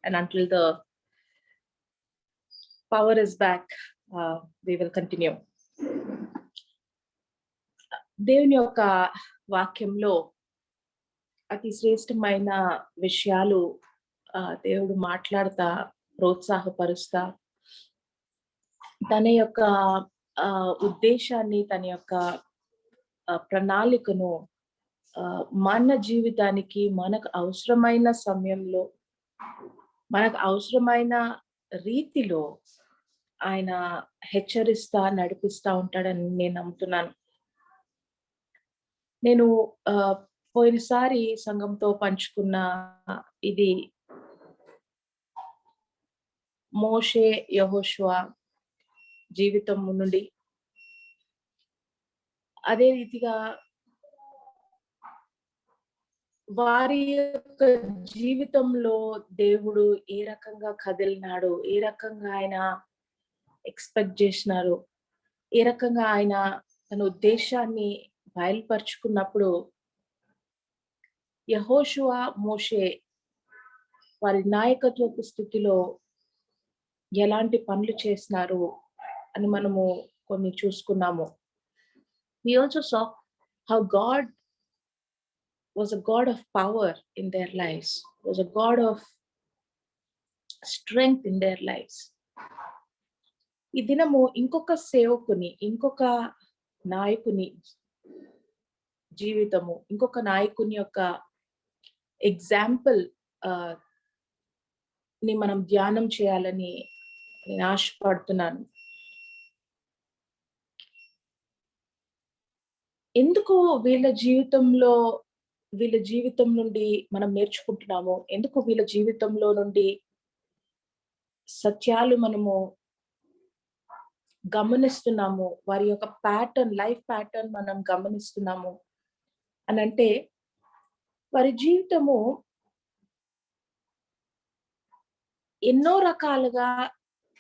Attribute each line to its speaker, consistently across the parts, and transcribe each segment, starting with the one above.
Speaker 1: and until the power is back, we will continue. దేవుని యొక్క వాక్యంలో అతి శ్రేష్టమైన విషయాలు దేవుడు మాట్లాడుతా, ప్రోత్సాహపరుస్తా, తన యొక్క ఉద్దేశాన్ని, తన యొక్క ప్రణాళికను మన జీవితానికి మనకు అవసరమైన సమయంలో, మనకు అవసరమైన రీతిలో ఆయన హెచ్చరిస్తా, నడిపిస్తా ఉంటాడని నేను నమ్ముతున్నాను. నేను పోయినసారి సంఘంతో పంచుకున్న ఇది మోషే యెహోషువ జీవితం నుండి, అదే రీతిగా వారి యొక్క జీవితంలో దేవుడు ఏ రకంగా కదిలినాడు, ఏ రకంగా ఆయన ఎక్స్పెక్ట్ చేసినారు, ఏ రకంగా ఆయన తన ఉద్దేశాన్ని బయలుపరుచుకున్నప్పుడు యెహోషువ, మోషే వారి నాయకత్వపు స్థితిలో ఎలాంటి పనులు చేసినారు అని మనము కొన్ని చూసుకున్నాము. We also saw how God was a God of power in their lives, was a God of strength in their lives. ఈ దినము ఇంకొక సేవకుని, ఇంకొక నాయకుని జీవితము, ఇంకొక నాయకుని యొక్క ఎగ్జాంపుల్ ని మనం ధ్యానం చేయాలని నేను ఆశపడుతున్నాను. ఎందుకు వీళ్ళ జీవితం నుండి మనం నేర్చుకుంటున్నాము, ఎందుకు వీళ్ళ జీవితంలో నుండి సత్యాలు మనము గమనిస్తున్నాము, వారి యొక్క లైఫ్ ప్యాటర్న్ మనం గమనిస్తున్నాము అని అంటే, వారి జీవితము ఎన్నో రకాలుగా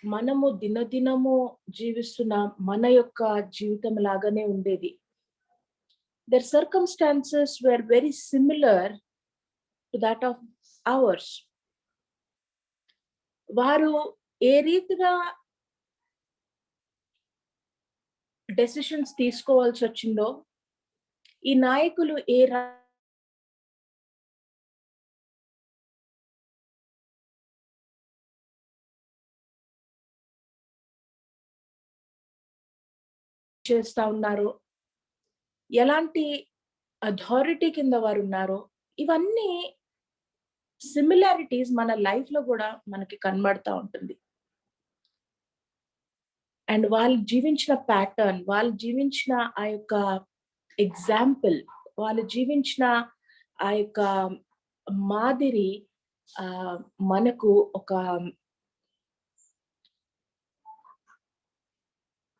Speaker 1: మనము దినదినము జీవిస్తున్న మన యొక్క జీవితం లాగానే ఉండేది. Their circumstances were very similar to that of ours. వారు ఏ రీతిగా డెసిషన్స్ తీసుకోవాల్సి వచ్చిందో, ఈ నాయకులు చేస్తా ఉన్నారు, ఎలాంటి అథారిటీ కింద వారు ఉన్నారో, ఇవన్నీ సిమిలారిటీస్ మన లైఫ్ లో కూడా మనకి కనబడతా ఉంటుంది. అండ్ వాళ్ళు జీవించిన ప్యాటర్న్, వాళ్ళు జీవించిన ఆ యొక్క ఎగ్జాంపుల్, వాళ్ళు జీవించిన ఆ యొక్క మాదిరి మనకు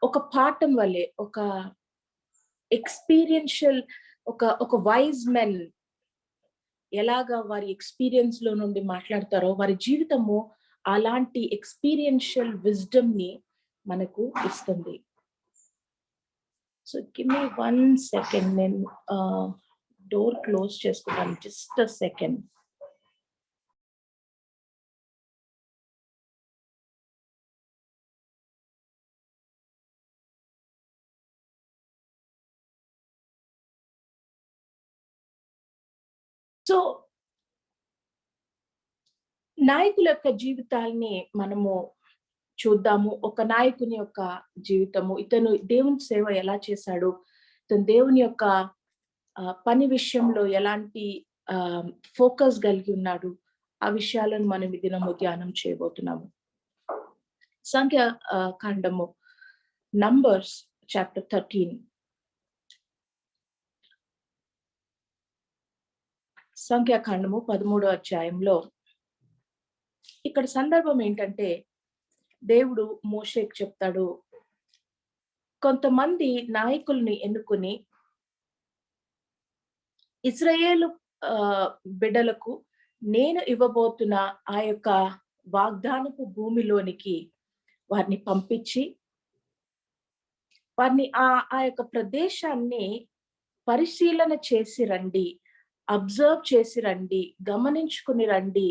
Speaker 1: ఒక పాఠం వల్లే, ఒక ఎక్స్పీరియన్షియల్, ఒక వైజ్ మెన్ ఎలాగా వారి ఎక్స్పీరియన్స్ లో నుండి మాట్లాడతారో, వారి జీవితము అలాంటి ఎక్స్పీరియన్షియల్ విజ్డమ్ ని మనకు ఇస్తుంది. సో గివ్ మీ 1 సెకండ్, నేను డోర్ క్లోజ్ చేసుకుంటాను. Just a second. సో నాయకుల యొక్క జీవితాల్ని మనము చూద్దాము. ఒక నాయకుని యొక్క జీవితము, ఇతను దేవుని సేవ ఎలా చేశాడు, ఇతను దేవుని యొక్క పని విషయంలో ఎలాంటి ఫోకస్ కలిగి ఉన్నాడు, ఆ విషయాలను మనం ఈ దినము ధ్యానం చేయబోతున్నాము. సంఖ్య కాండము, నంబర్స్ చాప్టర్ 13. సంఖ్యాకాండము 13వ అధ్యాయంలో ఇక్కడ సందర్భం ఏంటంటే, దేవుడు మోషేకి చెప్తాడు, కొంతమంది నాయకుల్ని ఎన్నుకొని ఇశ్రాయేలు బిడ్డలకు నేను ఇవ్వబోతున్న ఆ యొక్క వాగ్దానపు భూమిలోనికి వారిని పంపించి, వారిని ఆ యొక్క ప్రదేశాన్ని పరిశీలన చేసి రండి, అబ్జర్వ్ చేసి రండి, గమనించుకుని రండి,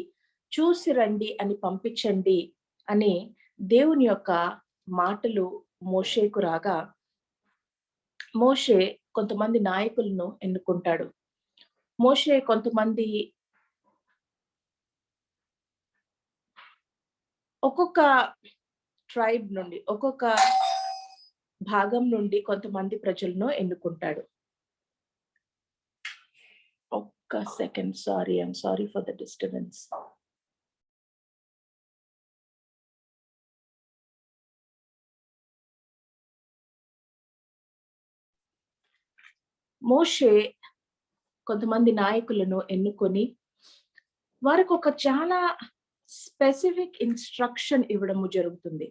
Speaker 1: చూసి రండి అని పంపించండి అని దేవుని యొక్క మాటలు మోషేకు రాగా, మోషే కొంతమంది నాయకులను ఎన్నుకుంటాడు. మోషే కొంతమంది ఒక్కొక్క ట్రైబ్ నుండి, ఒక్కొక్క భాగం నుండి కొంతమంది ప్రజలను ఎన్నుకుంటాడు. ఒక్క second, I'm sorry for the disturbance. Moshe కొంతమంది నాయకులను ఎన్నుకొని వారికి ఒక చాలా స్పెసిఫిక్ ఇన్స్ట్రక్షన్ ఇవ్వడము జరుగుతుంది.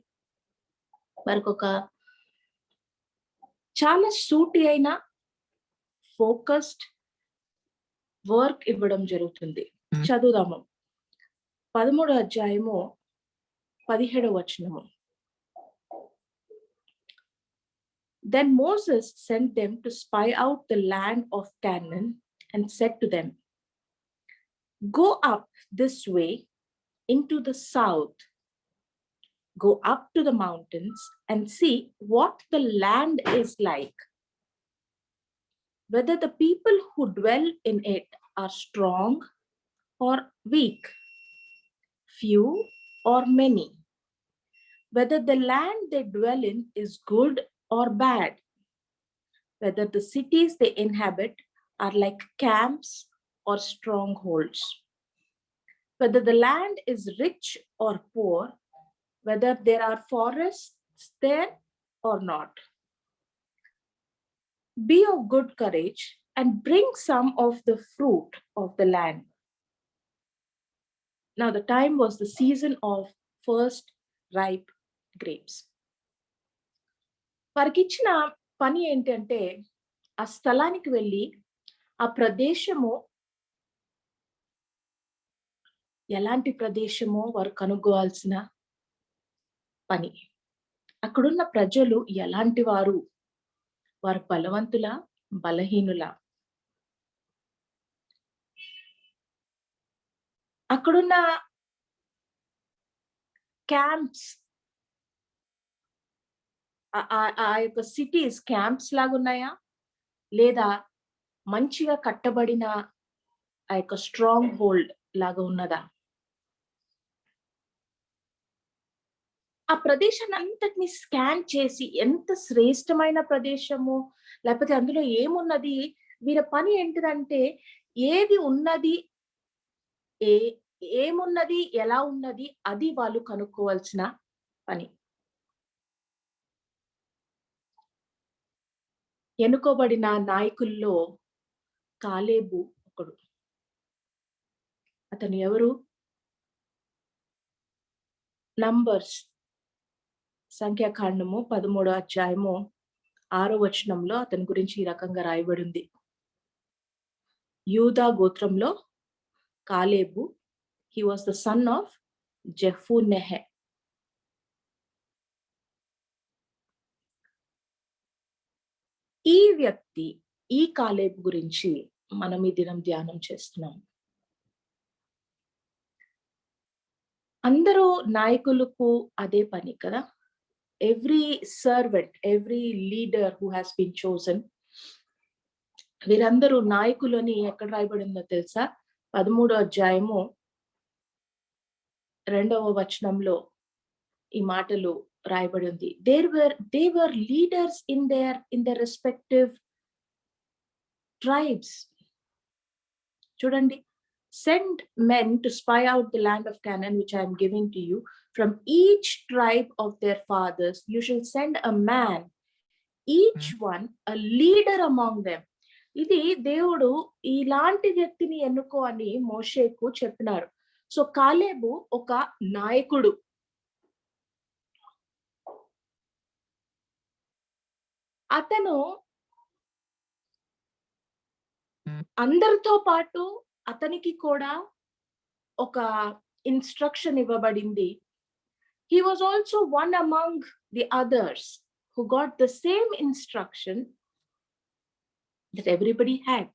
Speaker 1: వారికి ఒక చాలా సూటి అయిన ఫోకస్డ్ వర్క్ ఇవ్వడం జరుగుతుంది. చదువుదాము. 13వ అధ్యాయము 17వ వచనము. Then Moses sent them to spy out the land of Canaan and said to them, "Go up this way into the south. Go up to the mountains and see what the land is like, whether the people who dwell in it are strong or weak, few or many, whether the land they dwell in is good or bad, whether the cities they inhabit are like camps or strongholds, whether the land is rich or poor, whether there are forests there or not. Be of good courage and bring some of the fruit of the land." Now the time was the season of first ripe grapes. వారికి ఇచ్చిన పని ఏంటంటే, ఆ స్థలానికి వెళ్ళి ఆ ప్రదేశము ఎలాంటి ప్రదేశమో వారు కనుగోవాల్సిన పని. అక్కడున్న ప్రజలు ఎలాంటి వారు, వారు బలవంతుల, బలహీనుల, అక్కడున్న క్యాంప్స్, ఆ యొక్క సిటీస్ క్యాంప్స్ లాగా ఉన్నాయా, లేదా మంచిగా కట్టబడిన ఆ యొక్క స్ట్రాంగ్ హోల్డ్ లాగా ఉన్నదా? ఆ ప్రదేశాన్ని అంతటిని స్కాన్ చేసి ఎంత శ్రేష్టమైన ప్రదేశము, లేకపోతే అందులో ఏమున్నది, వీరి పని ఏంటిదంటే ఏది ఉన్నది, ఏమున్నది, ఎలా ఉన్నది, అది వాళ్ళు కనుక్కోవాల్సిన పని. ఎన్నుకోబడిన నాయకుల్లో కాలేబు ఒకడు. అతను ఎవరు? నంబర్స్ సంఖ్యాకాండము 13వ అధ్యాయము 6వ వచనంలో అతని గురించి ఈ రకంగా రాయబడింది. యూదా గోత్రంలో కాలేబు, he was the son of జెఫునెహ. ఈ వ్యక్తి, ఈ కాలేబు గురించి మనం ఈ దినం ధ్యానం చేస్తున్నాం. అందరూ నాయకులకు అదే పని కదా. Every servant, every leader who has been chosen, వీరందరూ నాయకులని ఎక్కడ రాయబడిందో తెలుసా? 13వ అధ్యాయము 2వ వచనంలో ఈ మాటలు రాయబడి ఉంది. They were leaders in their respective tribes. చూడండి, send men to spy out the land of Canaan which I am giving to you. From each tribe of their fathers you shall send a man, each one a leader among them. ఇది దేవుడు ఇలాంటి వ్యక్తిని ఎన్నుకో అని మోషేకు చెప్పినారు. So కాలేబు ఒక నాయకుడు. అతను అందరితో పాటు అతనికి కూడా ఒక ఇన్స్ట్రక్షన్ ఇవ్వబడింది. He was also one among the others who got the same instruction that everybody had.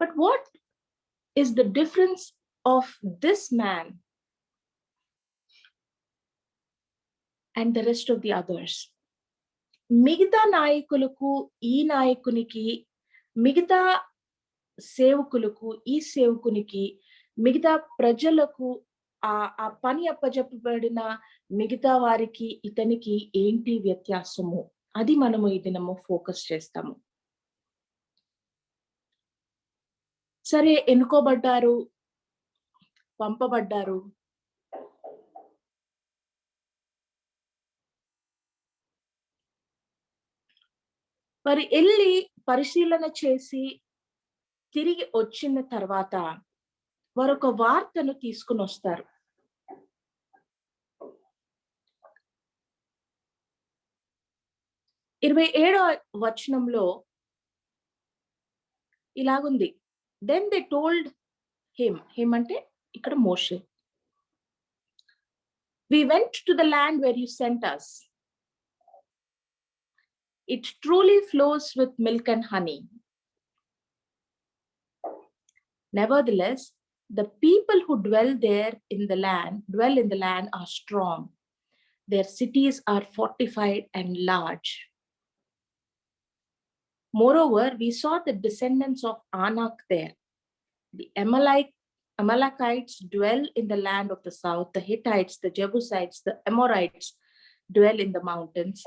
Speaker 1: But what is the difference of this man and the rest of the others. మిగతా నాయకులకు ఈ నాయకునికి, మిగతా సేవకులకు ఈ సేవకునికి, మిగతా ప్రజలకు ఆ పని అప్పజెప్పబడిన మిగతా వారికి ఇతనికి ఏంటి వ్యత్యాసము? అది మనము ఈ దినము ఫోకస్ చేస్తాము. సరే, ఎన్నుకోబడ్డారు, పంపబడ్డారు. మరి ఎళ్లి పరిశీలన చేసి తిరిగి వచ్చిన తర్వాత వారొక వార్తను తీసుకొనొస్తారు. 27వ వచనంలో ఇలాగుంది. Then they told him అంటే ఇక్కడ మోషే. We went to the land where you sent us. It truly flows with milk and honey. Nevertheless, the people who dwell in the land are strong. Their cities are fortified and large. Moreover, we saw the descendants of Anak there. The Amalekites dwell in the land of the south. The Hittites, the Jebusites, the Amorites dwell in the mountains,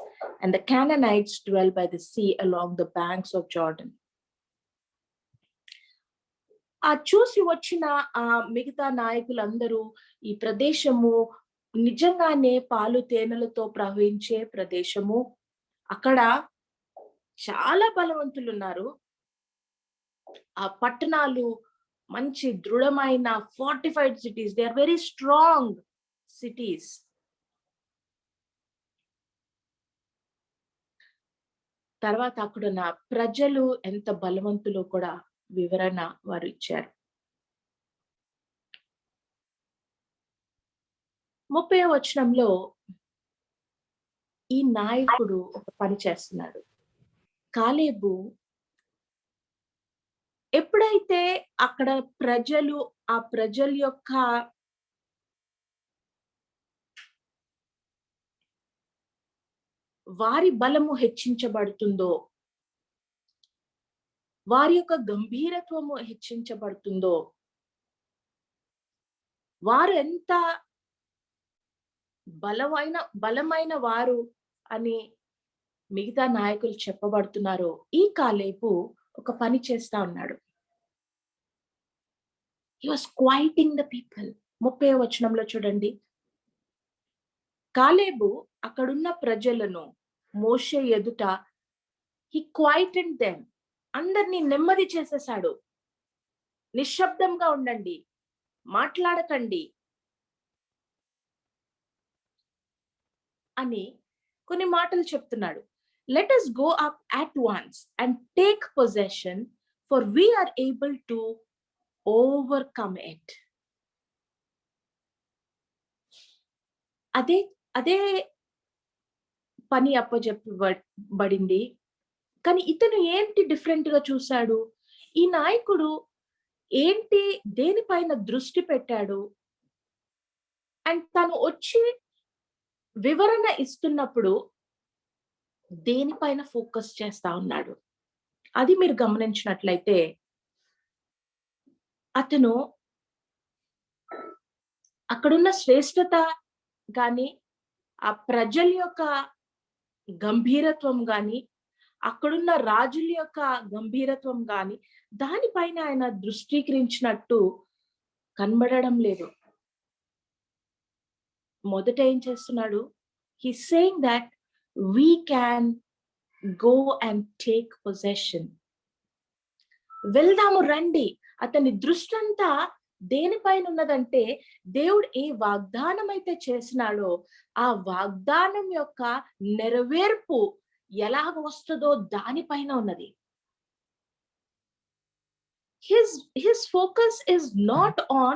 Speaker 1: and the Canaanites dwell by the sea along the banks of Jordan. ఆ చూసి వచ్చిన ఆ మిగతా నాయకులందరూ ఈ ప్రదేశము నిజంగానే పాలు తేనెలతో ప్రవహించే ప్రదేశము, అక్కడ చాలా బలవంతులు ఉన్నారు. ఆ పట్టణాలు మంచి దృఢమైన fortified cities, they are very strong cities. తర్వాత అక్కడున్న ప్రజలు ఎంత బలవంతులో కూడా వివరణ వారు ఇచ్చారు. 30వ వచనంలో ఈ నాయకుడు ఒక పని చేస్తున్నాడు. కాలేబు ఎప్పుడైతే అక్కడ ప్రజలు ఆ ప్రజల యొక్క వారి బలము హెచ్చించబడుతుందో, వారి యొక్క గంభీరత్వము హెచ్చించబడుతుందో, వారు ఎంత బలమైన వారు అని మిగతా నాయకులు చెప్పబడుతున్నారో, ఈ కాలేబు ఒక పని చేస్తా ఉన్నాడు. He was quieting the people. 30వ వచనంలో చూడండి. కాలేబు అక్కడున్న ప్రజలను మోషే ఎదుట he quieted them. అందరినీ నెమ్మది చేసేశాడు. నిశ్శబ్దంగా ఉండండి, మాట్లాడకండి అని కొన్ని మాటలు చెప్తున్నాడు. Let us go up at once and take possession, for we are able to overcome it. అదే పని అప్పచెప్పబడింది. కానీ ఇతను ఏంటి డిఫరెంట్ గా చూశాడు? ఈ నాయకుడు ఏంటి, దేనిపైన దృష్టి పెట్టాడు? అండ్ తను వచ్చి వివరణ ఇస్తున్నప్పుడు దేనిపైన ఫోకస్ చేస్తా ఉన్నాడు? అది మీరు గమనించినట్లయితే అతను అక్కడున్న శ్రేష్టత గాని, ఆ ప్రజల యొక్క గంభీరత్వం గాని, అక్కడున్న రాజుల యొక్క గంభీరత్వం గాని, దానిపైన ఆయన దృష్టీకరించినట్టు కనబడడం లేదు. మొదట ఏం చేస్తున్నాడు? He's saying that we can go and take possession. వెళ్దాము రండి. అతని దృష్టి అంతా దేనిపైన ఉన్నదంటే, దేవుడు ఏ వాగ్దానం అయితే చేసినాడో ఆ వాగ్దానం యొక్క నెరవేర్పు ఎలాగ వస్తుందో దానిపైన ఉన్నది. His focus is not on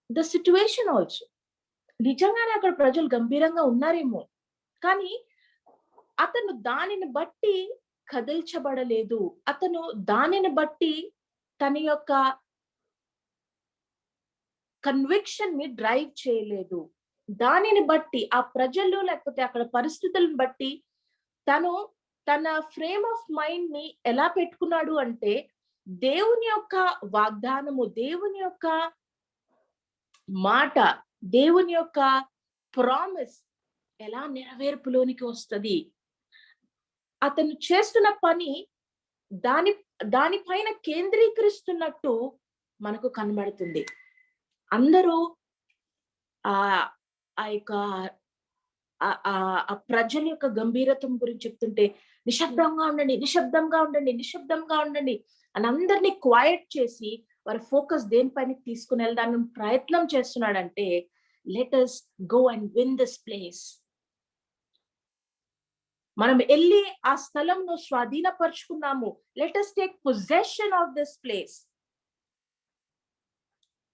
Speaker 1: the situation also. నిజంగానే అక్కడ ప్రజలు గంభీరంగా ఉన్నారేమో, కానీ అతను దానిని బట్టి కదిల్చబడలేదు. అతను దానిని బట్టి తన యొక్క కన్విక్షన్ ని డ్రైవ్ చేయలేదు. దానిని బట్టి ఆ ప్రజలు లేకపోతే అక్కడ పరిస్థితులను బట్టి తను తన ఫ్రేమ్ ఆఫ్ మైండ్ ని ఎలా పెట్టుకున్నాడు అంటే, దేవుని యొక్క వాగ్దానము, దేవుని యొక్క మాట, దేవుని యొక్క ప్రామిస్ ఎలా నెరవేర్పులోనికి వస్తది. అతను చేస్తున్న పని దానిపైన కేంద్రీకరిస్తున్నట్టు మనకు కనబడుతుంది. అందరూ ఆ ఆ యొక్క ఆ ప్రజల యొక్క గంభీరత్వం గురించి చెప్తుంటే, నిశ్శబ్దంగా ఉండండి, నిశ్శబ్దంగా ఉండండి, నిశ్శబ్దంగా ఉండండి అని అందరినీ క్వైట్ చేసి వారి ఫోకస్ దేనిపైన తీసుకుని వెళ్ళడానికి ప్రయత్నం చేస్తున్నాడంటే, let us go and win this place. మనం వెళ్ళి ఆ స్థలంను స్వాధీనపరుచుకున్నాము. Let us take possession of this place.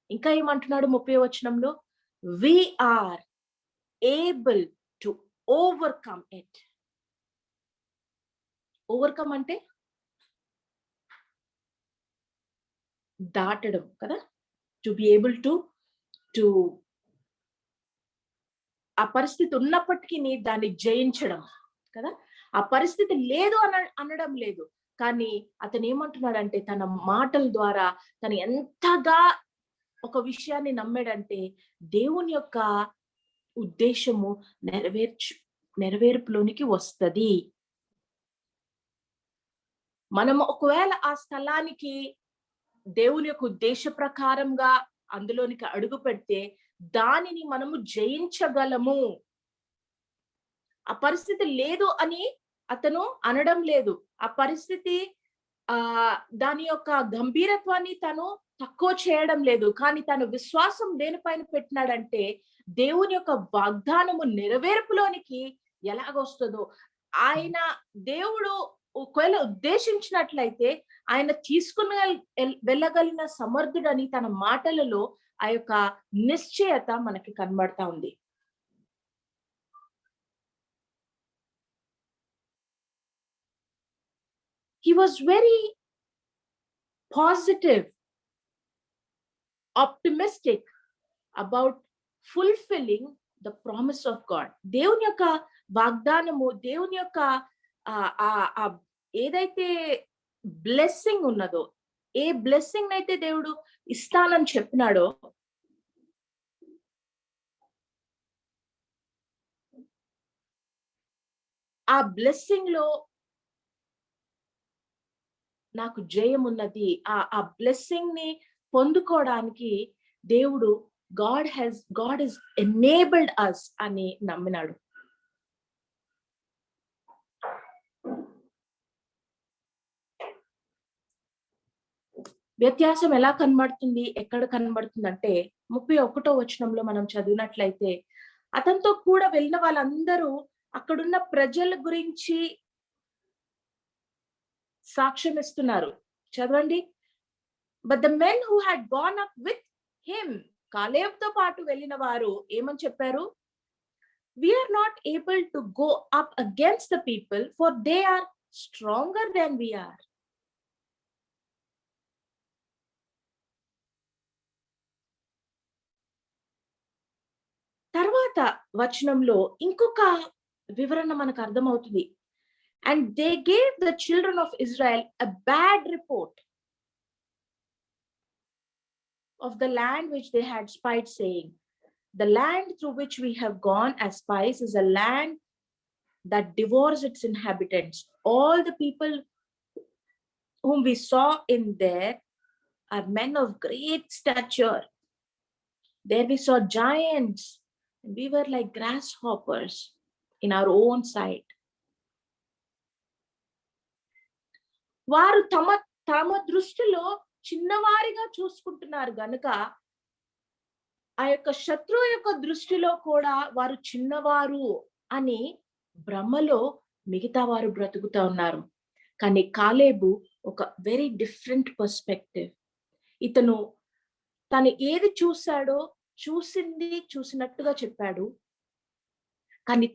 Speaker 1: ఇంకా ఏమంటున్నాడు 30వ వచనంలో, we are able to overcome it. Overcome అంటే దాటడం కదా. టు బి ఏబుల్ టు ఆ పరిస్థితి ఉన్నప్పటికీ దాన్ని జయించడం కదా. ఆ పరిస్థితి లేదు అనడం లేదు, కానీ అతను ఏమంటున్నాడంటే తన మాటల ద్వారా తను ఎంతగా ఒక విషయాన్ని నమ్మాడంటే, దేవుని యొక్క ఉద్దేశము నెరవేర్పులోనికి వస్తది. మనం ఒకవేళ ఆ స్థలానికి దేవుని యొక్క ఉద్దేశ ప్రకారంగా అందులోనికి అడుగు పెడితే దానిని మనము జయించగలము. ఆ పరిస్థితి లేదు అని అతను అనడం లేదు. ఆ పరిస్థితి దాని యొక్క గంభీరత్వాన్ని తను తక్కువ చేయడం లేదు. కానీ తన విశ్వాసం దేనిపైన పెట్టినాడంటే, దేవుని యొక్క వాగ్దానము నెరవేర్పులోనికి ఎలాగొస్తుందో, ఆయన దేవుడు ఒకవేళ ఉద్దేశించినట్లయితే ఆయన తీసుకుని వెళ్ళగలిగిన సమర్థుడని తన మాటలలో ఆ యొక్క నిశ్చయత మనకి కనబడతా ఉంది. He was very positive, optimistic about fulfilling the promise of God. దేవుని యొక్క వాగ్దానము, దేవుని యొక్క ఏదైతే బ్లెస్సింగ్ ఉన్నదో, ఏ బ్లెస్సింగ్ అయితే దేవుడు ఇస్తానని చెప్పినాడో, ఆ బ్లెస్సింగ్ లో నాకు జయం ఉన్నది, ఆ బ్లెస్సింగ్ ని పొందుకోవడానికి దేవుడు God is enabled us అని నమ్మినాడు. వ్యత్యాసం ఎలా కనబడుతుంది, ఎక్కడ కనబడుతుంది అంటే 31వ వచనంలో మనం చదివినట్లయితే, అతనితో కూడా వెళ్ళిన వాళ్ళందరూ అక్కడున్న ప్రజల గురించి సాక్ష్యం ఇస్తున్నారు. చదవండి. But the men who had gone up with him, కాలేబుతో పాటు వెళ్ళిన వారు ఏమని చెప్పారు? We are not able to go up against the people, for they are stronger than we are. తర్వాత వచనంలో ఇంకొక వివరణ మనకు అర్థమవుతుంది. And they gave the children of Israel a bad report of the land which they had spied, saying, the land through which we have gone as spies is a land that devours its inhabitants. All the people whom we saw in there are men of great stature. There we saw giants, and we were like grasshoppers in our own sight. వారు తమ దృష్టిలో చిన్నవారిగా చూసుకుంటున్నారు గనుక, ఆ యొక్క శత్రువు యొక్క దృష్టిలో కూడా వారు చిన్నవారు అని భ్రమలో మిగతా వారు బ్రతుకుతా ఉన్నారు. కానీ కాలేబు ఒక వెరీ డిఫరెంట్ పర్స్పెక్టివ్. తను ఏది చూశాడో చూసినట్టుగా చెప్పాడు. కానీ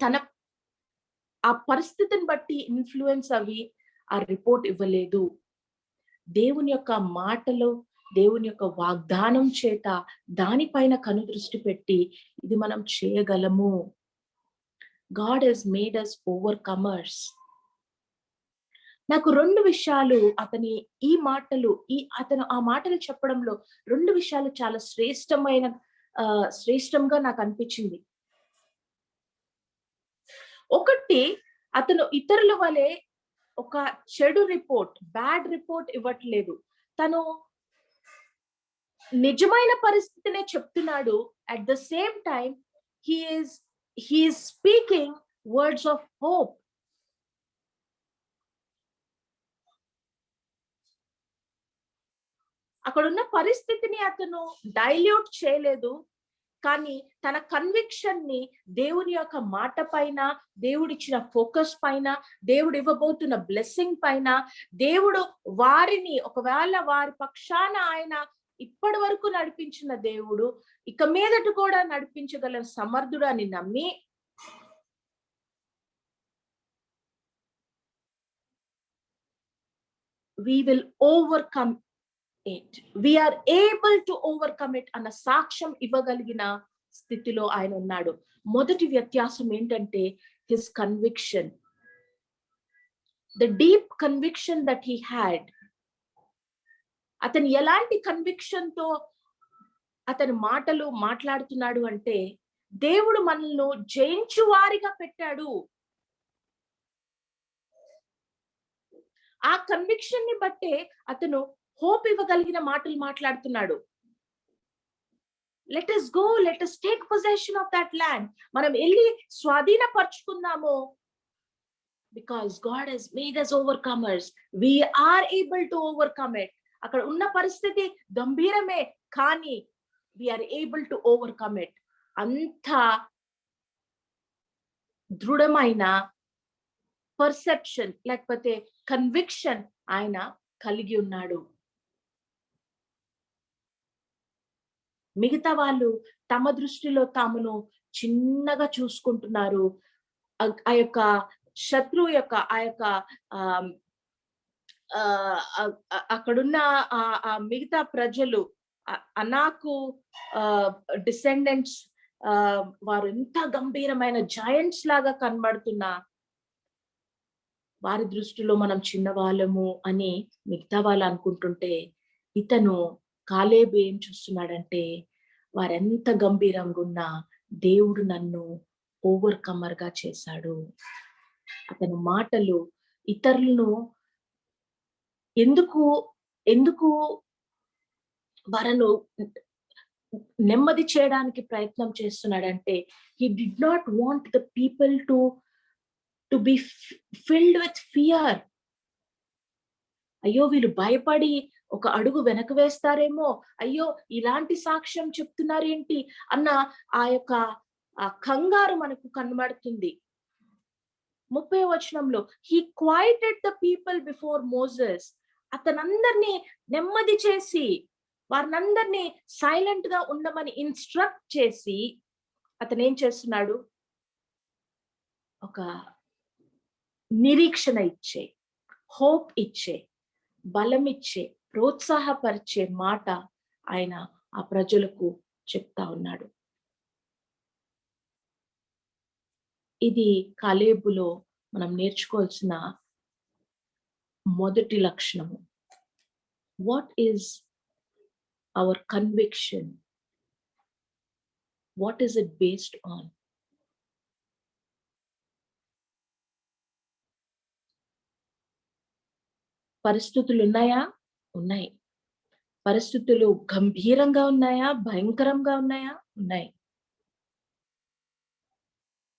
Speaker 1: ఆ పరిస్థితిని బట్టి ఇన్ఫ్లుయెన్స్ అవి ఆ రిపోర్ట్ ఇవ్వలేదు. దేవుని యొక్క మాటలు, దేవుని యొక్క వాగ్దానం చేత దానిపైన కనుదృష్టి పెట్టి ఇది మనం చేయగలము. God has made us overcomers. నాకు 2 విషయాలు అతను ఆ మాటలు చెప్పడంలో 2 విషయాలు చాలా శ్రేష్టంగా నాకు అనిపించింది. ఒకటి, అతను ఇతరుల వలె ఒక చెడు బ్యాడ్ రిపోర్ట్ ఇవ్వట్లేదు. తను నిజమైన పరిస్థితినే చెప్తున్నాడు. At the same time he is speaking words of hope. అక్కడున్న పరిస్థితిని అతను డైల్యూట్ చేయలేదు. కానీ తన కన్విక్షన్ ని దేవుని యొక్క మాట పైన, దేవుడిచ్చిన ఫోకస్ పైన, దేవుడు ఇవ్వబోతున్న బ్లెస్సింగ్ పైన, దేవుడు వారిని ఒకవేళ వారి పక్షాన ఆయన ఇప్పటి వరకు నడిపించిన దేవుడు ఇక మీదట కూడా నడిపించగల సమర్థుడు అని నమ్మి we will overcome it. We are able to overcome it అన్న సాక్ష్యం ఇవ్వగలిగిన స్థితిలో ఆయన ఉన్నాడు. మొదటి వ్యత్యాసం ఏంటంటే his conviction, the deep conviction that he had. అతను ఎలాంటి కన్విక్షన్ తో అతని మాటలు మాట్లాడుతున్నాడు అంటే, దేవుడు మనల్ని జయించు వారిగా పెట్టాడు. ఆ కన్విక్షన్ ని బట్టే అతను హోప్ ఇవ్వగలిగిన మాటలు మాట్లాడుతున్నాడు. Let us go, let us take possession of that land. మనం వెళ్ళి స్వాధీనపరచుకుందాము. Because God has made us overcomers. We are able to overcome it. అక్కడ ఉన్న పరిస్థితి గంభీరమే, కానీ we are able to overcome it. అంత దృఢమైన పర్సెప్షన్ లేకపోతే కన్విక్షన్ ఆయన కలిగి ఉన్నాడు. మిగతా వాళ్ళు తమ దృష్టిలో తామును చిన్నగా చూసుకుంటున్నారు. ఆ యొక్క శత్రువు యొక్క అక్కడున్న ఆ మిగతా ప్రజలు అనాకు డిసెండెంట్స్ వారు ఎంత గంభీరమైన జాయింట్స్ లాగా కనబడుతున్నా వారి దృష్టిలో మనం చిన్నవాళ్ళము అని మిగతా వాళ్ళు అనుకుంటుంటే, ఇతను కాలేబు ఏం చూస్తున్నాడంటే, వారెంత గంభీరంగా ఉన్నా దేవుడు నన్ను ఓవర్కమర్ గా చేశాడు. అతని మాటలు ఇతరులను ఎందుకు వారను నెమ్మది చేయడానికి ప్రయత్నం చేస్తున్నాడంటే, he did not want the people to be filled with fear. అయ్యో వీళ్ళు భయపడి ఒక అడుగు వెనక వేస్తారేమో, అయ్యో ఇలాంటి సాక్ష్యం చెప్తున్నారేంటి అన్న ఆ యొక్క కంగారు మనకు కనబడుతుంది. 30వ వచనంలో he quieted the people before Moses. అతనందరినీ నెమ్మది చేసి వారినందరినీ సైలెంట్ గా ఉండమని ఇన్స్ట్రక్ట్ చేసి అతను ఏం చేస్తున్నాడు, ఒక నిరీక్షణ ఇచ్చే, హోప్ ఇచ్చే, బలం ఇచ్చే, ప్రోత్సాహపరిచే మాట ఆయన ఆ ప్రజలకు చెప్తా ఉన్నాడు. ఇది కాలేబులో మనం నేర్చుకోవాల్సిన మొదటి లక్షణము. What is our conviction? What is it based on? పరిస్థితులు ఉన్నాయా? ఉన్నాయి. పరిస్థితులు గంభీరంగా ఉన్నాయా? భయంకరంగా ఉన్నాయా? ఉన్నాయి.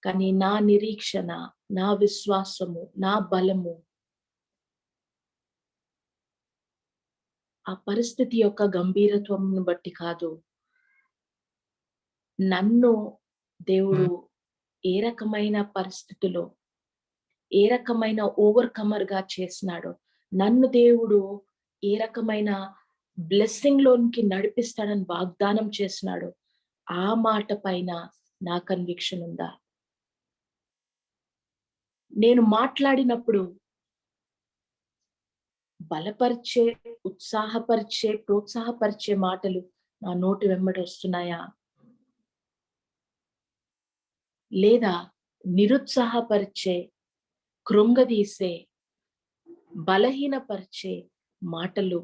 Speaker 1: కానీ నా నిరీక్షణ, నా విశ్వాసము, నా బలము ఆ పరిస్థితి యొక్క గంభీరత్వంను బట్టి కాదు. నన్ను దేవుడు ఏ రకమైన పరిస్థితిలో, ఏ రకమైన ఓవర్కమర్ గా చేసినాడో, నన్ను దేవుడు ఏ రకమైన బ్లెస్సింగ్ లోనికి నడిపిస్తాడని వాగ్దానం చేసినాడు, ఆ మాట పైన నా కన్విక్షన్ ఉందా? నేను మాట్లాడినప్పుడు బలపరిచే, ఉత్సాహపరిచే, ప్రోత్సాహపరిచే మాటలు నా నోటి వెంబడి వస్తున్నాయా? లేదా నిరుత్సాహపరిచే, కృంగదీసే, బలహీనపరిచే మాటలు,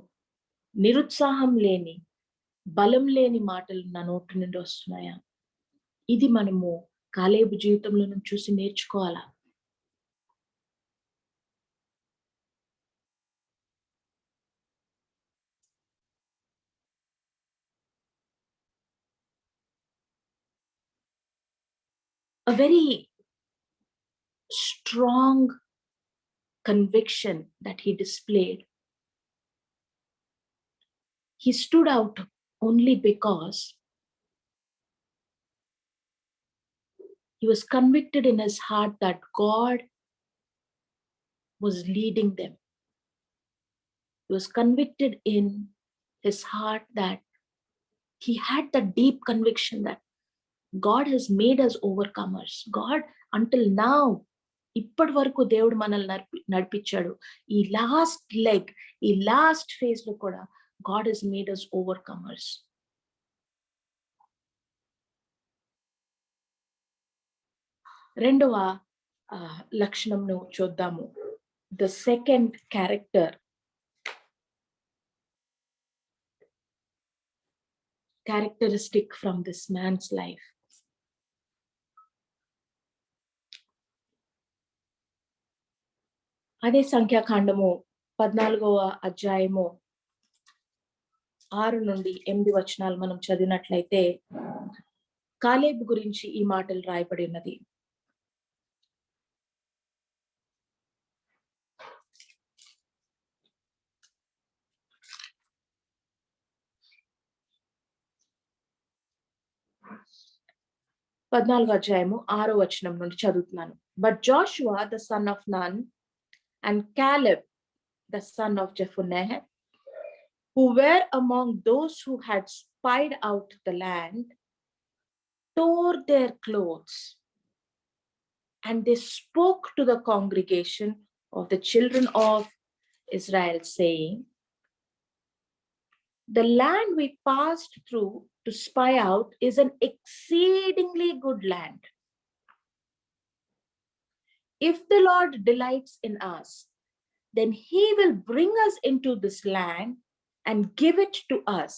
Speaker 1: నిరుత్సాహం లేని, బలం లేని మాటలు నా నోటి నుండి వస్తున్నాయా? ఇది మనము కాలేబు జీవితంలో నుంచి చూసి నేర్చుకోవాలా. A very strong conviction that he displayed. He stood out only because he was convicted in his heart that God was leading them. He was convicted in his heart that he had the deep conviction that God has made us overcomers. God, until now, ఇప్పటి వరకు దేవుడు మనల్ని నడిపించాడు. ఈ last leg, ఈ last phase లో కూడా God has made us overcomers. రెండవ లక్షణంను చూద్దాము. The second characteristic from this man's life. అదే సంఖ్యాకాండము 14వ అధ్యాయము 6 నుండి 8 వచనాలు మనం చదివినట్లయితే కాలేబు గురించి ఈ మాటలు రాయబడి ఉన్నది. అధ్యాయము 6వ వచనం నుండి చదువుతున్నాను. But Joshua the son of Nun and Caleb the son of Jephunneh, who were among those who had spied out the land, tore their clothes, and they spoke to the congregation of the children of Israel, saying, the land we passed through to spy out is an exceedingly good land. If the Lord delights in us, then he will bring us into this land and give it to us,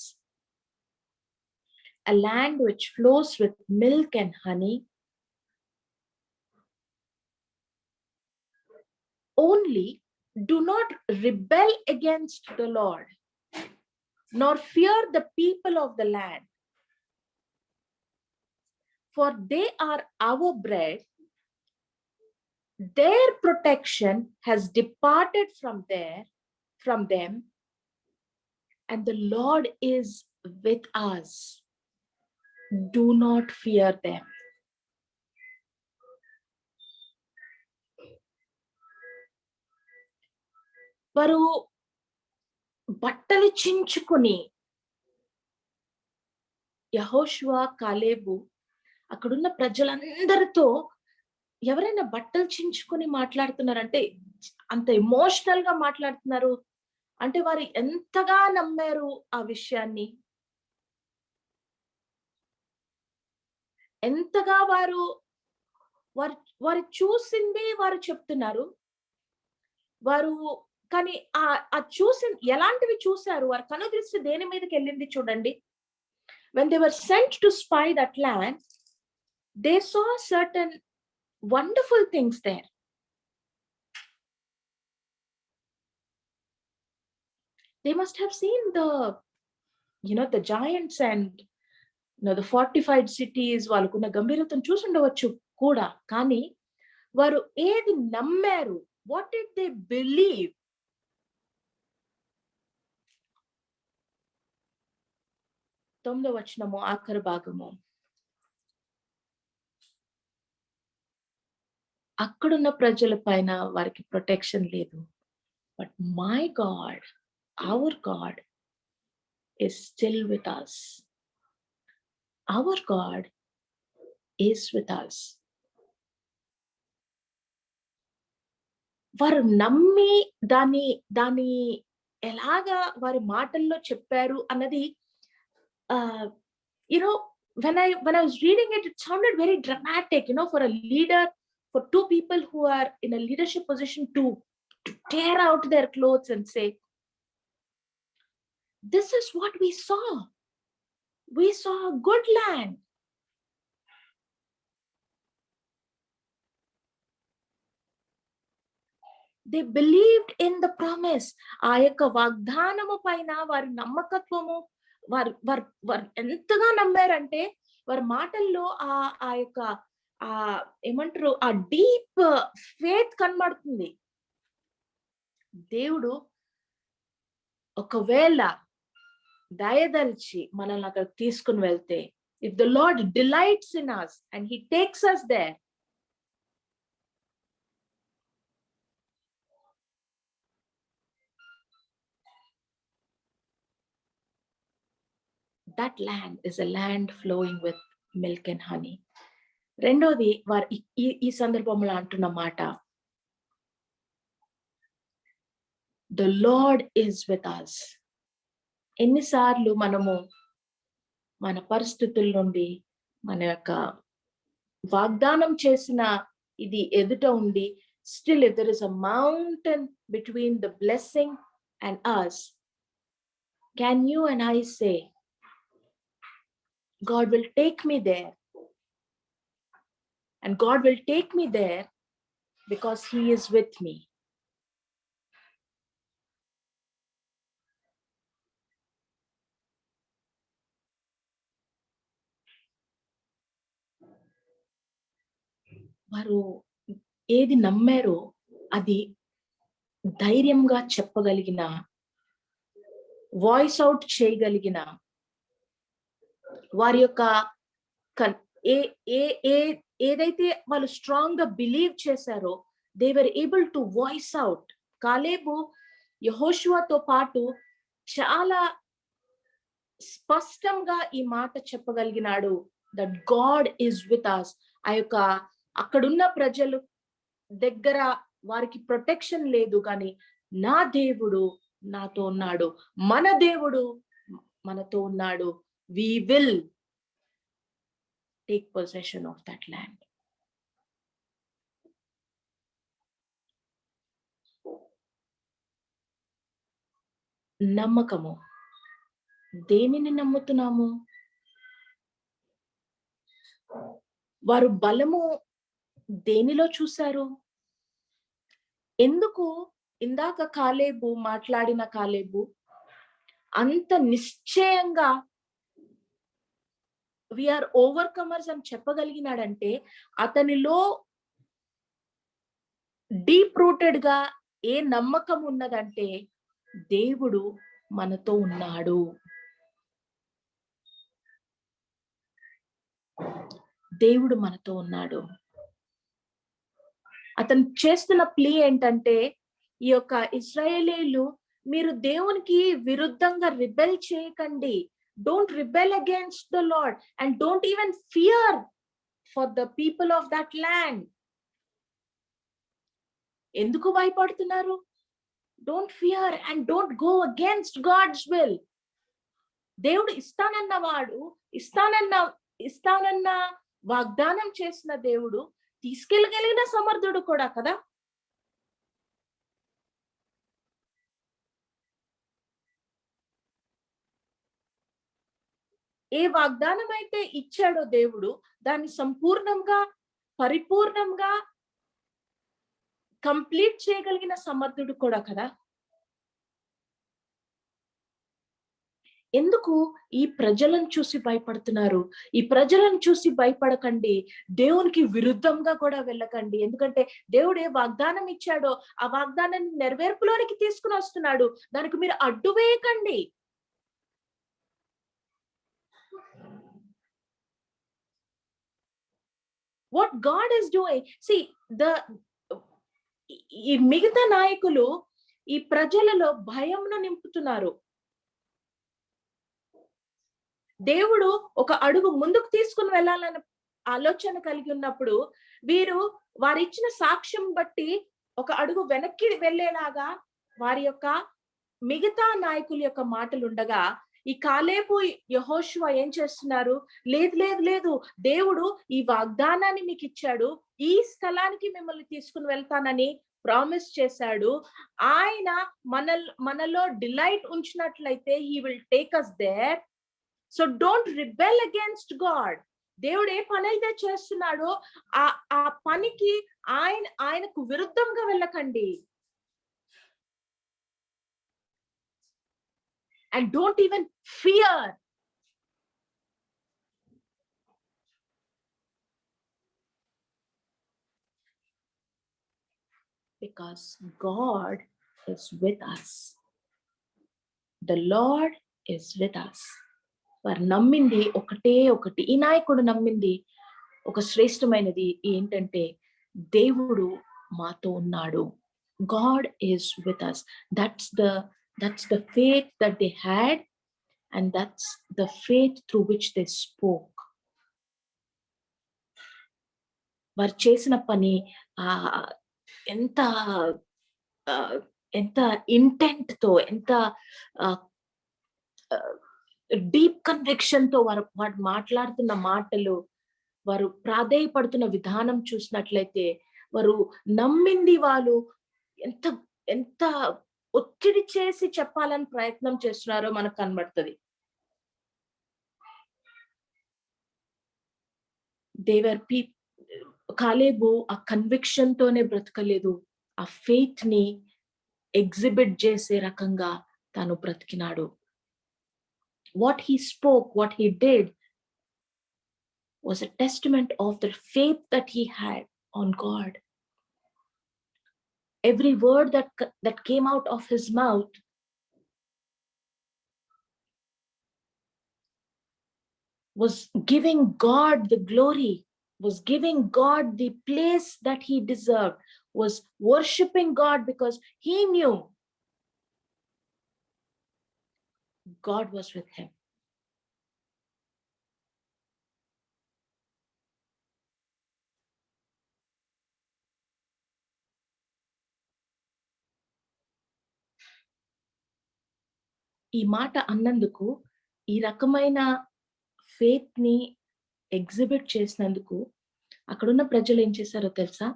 Speaker 1: a land which flows with milk and honey. Only do not rebel against the Lord, nor fear the people of the land, for they are our bread. Their protection has departed from them, and the Lord is with us. Do not fear them. వారు బట్టలు చించుకొని, యెహోషువ, కాలేబు అక్కడున్న ప్రజలందరితో ఎవరైనా బట్టలు చించుకొని మాట్లాడుతున్నారంటే అంత emotional గా మాట్లాడుతున్నారు అంటే వారు ఎంతగా నమ్మారు ఆ విషయాన్ని, ఎంతగా వారు వారు చూసింది వారు చెప్తున్నారు. వారు కానీ ఆ చూసి ఎలాంటివి చూశారు, వారు కనుదృష్టి దేని మీదకి వెళ్ళింది చూడండి. When they were sent to spy that land, they saw certain wonderful things there. They must have seen the giants and the fortified cities. వాళ్ళకున్న గంభీరతను చూసి ఉండవచ్చు కూడా. కానీ వారు ఏది నమ్మారు, what did they believe? తొమ్మిదవ వచనము ఆఖరి భాగము. అక్కడున్న ప్రజల పైన వారికి ప్రొటెక్షన్ లేదు. But my God, hour God is still with us. Our God is with us. వారు నమ్మి దాని ఎలాగా వారి మాటల్లో చెప్పారు అన్నది when I was reading it, it sounded very dramatic, for a leader, for two people who are in a leadership position to tear out their clothes and say, this is what we saw. We saw a good land. They believed in the promise. ఆ యొక్క వాగ్దానము పైన వారి నమ్మకత్వము వారు ఎంతగా నమ్మారంటే వారి మాటల్లో ఆ యొక్క ఏమంటారు ఆ డీప్ ఫేత్ కనబడుతుంది. దేవుడు ఒకవేళ దయదలిచి మనల్ని అక్కడ తీసుకుని వెళ్తే, if the Lord delights in us and he takes us there, that land is a land flowing with milk and honey. రెండోది వారు ఈ సందర్భంలో అంటున్న మాట, the Lord is with us. ఎన్నిసార్లు మనము మన పరిస్థితుల నుండి మన యొక్క వాగ్దానం చేసిన ఇది ఎదుట ఉండి, still if there is a mountain between the blessing and us, can you and I say, God will take me there, and God will take me there because he is with me. వారు ఏది నమ్మారో అది ధైర్యంగా చెప్పగలిగిన, voice out చేయగలిగిన, వారి యొక్క ఏదైతే వాళ్ళు స్ట్రాంగ్ గా బిలీవ్ చేశారో they were able to voice out. Caleb యెహోషువతో పాటు చాలా స్పష్టంగా ఈ మాట చెప్పగలిగినాడు, that God is with us. ఆ యొక్క అక్కడున్న ప్రజలు దగ్గర వారికి ప్రొటెక్షన్ లేదు, కానీ నా దేవుడు నాతో ఉన్నాడు, మన దేవుడు మనతో ఉన్నాడు. We will take possession of that land. నమ్మకము. దేనిని నమ్ముతున్నాము? వారు బలము దేనిలో చూశారు? ఎందుకు ఇందాక కాలేబు మాట్లాడిన కాలేబు అంత నిశ్చయంగా వీఆర్ ఓవర్కమర్స్ అని చెప్పగలిగినాడంటే, అతనిలో డీప్ రూటెడ్ గా ఏ నమ్మకం ఉన్నదంటే, దేవుడు మనతో ఉన్నాడు. దేవుడు మనతో ఉన్నాడు. అతను చేస్తున్న ప్లీ ఏంటంటే, ఈ యొక్క ఇశ్రాయేలీలు మీరు దేవునికి విరుద్ధంగా రిబెల్ చేయకండి. Don't rebel against the Lord and don't even fear for the people of that land. ఎందుకు భయపడుతున్నారు? Don't fear and don't go against God's will. దేవుడు ఇస్తానన్న వాగ్దానం చేసిన దేవుడు, తీసుకెళ్ళగలిగిన సమర్థుడు కూడా కదా. ఏ వాగ్దానం అయితే ఇచ్చాడో దేవుడు, దాన్ని సంపూర్ణంగా పరిపూర్ణంగా కంప్లీట్ చేయగలిగిన సమర్థుడు కూడా కదా. ఎందుకు ఈ ప్రజలను చూసి భయపడుతున్నారు? ఈ ప్రజలను చూసి భయపడకండి, దేవునికి విరుద్ధంగా కూడా వెళ్ళకండి. ఎందుకంటే దేవుడు ఏ వాగ్దానం ఇచ్చాడో ఆ వాగ్దానాన్ని నెరవేర్పులోనికి తీసుకుని వస్తున్నాడు. దానికి మీరు అడ్డు వేయకండి. What God is doing, see, ఈ మిగతా నాయకులు ఈ ప్రజలలో భయంను నింపుతున్నారు. దేవుడు ఒక అడుగు ముందుకు తీసుకుని వెళ్ళాలన్న ఆలోచన కలిగి ఉన్నప్పుడు, వీరు వారిచ్చిన సాక్ష్యం బట్టి ఒక అడుగు వెనక్కి వెళ్ళేలాగా వారి యొక్క మిగతా నాయకుల యొక్క మాటలు ఉండగా ఈ కాలేబు యెహోషువ ఏం చేస్తున్నారు? లేదు లేదు లేదు, దేవుడు ఈ వాగ్దానాన్ని మీకు ఇచ్చాడు, ఈ స్థలానికి మిమ్మల్ని తీసుకుని వెళ్తానని ప్రామిస్ చేశాడు. ఆయన మనలో డిలైట్ ఉంచినట్లయితే he will take us there. So don't rebel against God. దేవుడు ఏ పని అయితే చేస్తున్నాడో ఆ పనికి ఆయనకు విరుద్ధంగా వెళ్ళకండి. And don't even fear. Because God is with us. The Lord is with us. వారు నమ్మింది ఒకటే ఒకటి, ఈ నాయకుడు నమ్మింది ఒక శ్రేష్టమైనది ఏంటంటే, దేవుడు మాతో ఉన్నాడు. God is with us. That's the faith that they had, and that's the faith through which they spoke. వారు చేసిన పని ఎంత ఎంత ఇంటెంట్ తో, ఎంత డీప్ కన్విక్షన్ తో వారు మాట్లాడుతున్న మాటలు, వారు ప్రాధేయపడుతున్న విధానం చూసినట్లయితే, వారు నమ్మింది వాళ్ళు ఎంత ఎంత ఒత్తిడి చేసి చెప్పాలని ప్రయత్నం చేస్తున్నారో మనకు కనబడుతుంది. దేవర్ కాలేబు ఆ కన్విక్షన్ తోనే బ్రతకలేదు, ఆ ఫెయిత్ ని ఎగ్జిబిట్ చేసే రకంగా తాను బ్రతికినాడు. What he spoke, what he did was a testament of the faith that he had on God. Every word that came out of his mouth was giving God the glory, was giving God the place that he deserved, was worshiping God because he knew God was with him. ఈ మాట అన్నందుకు, ఈ రకమైన faith ని exhibit చేసినందుకు అక్కడున్న ప్రజలు ఏం చేశారో తెలుసా?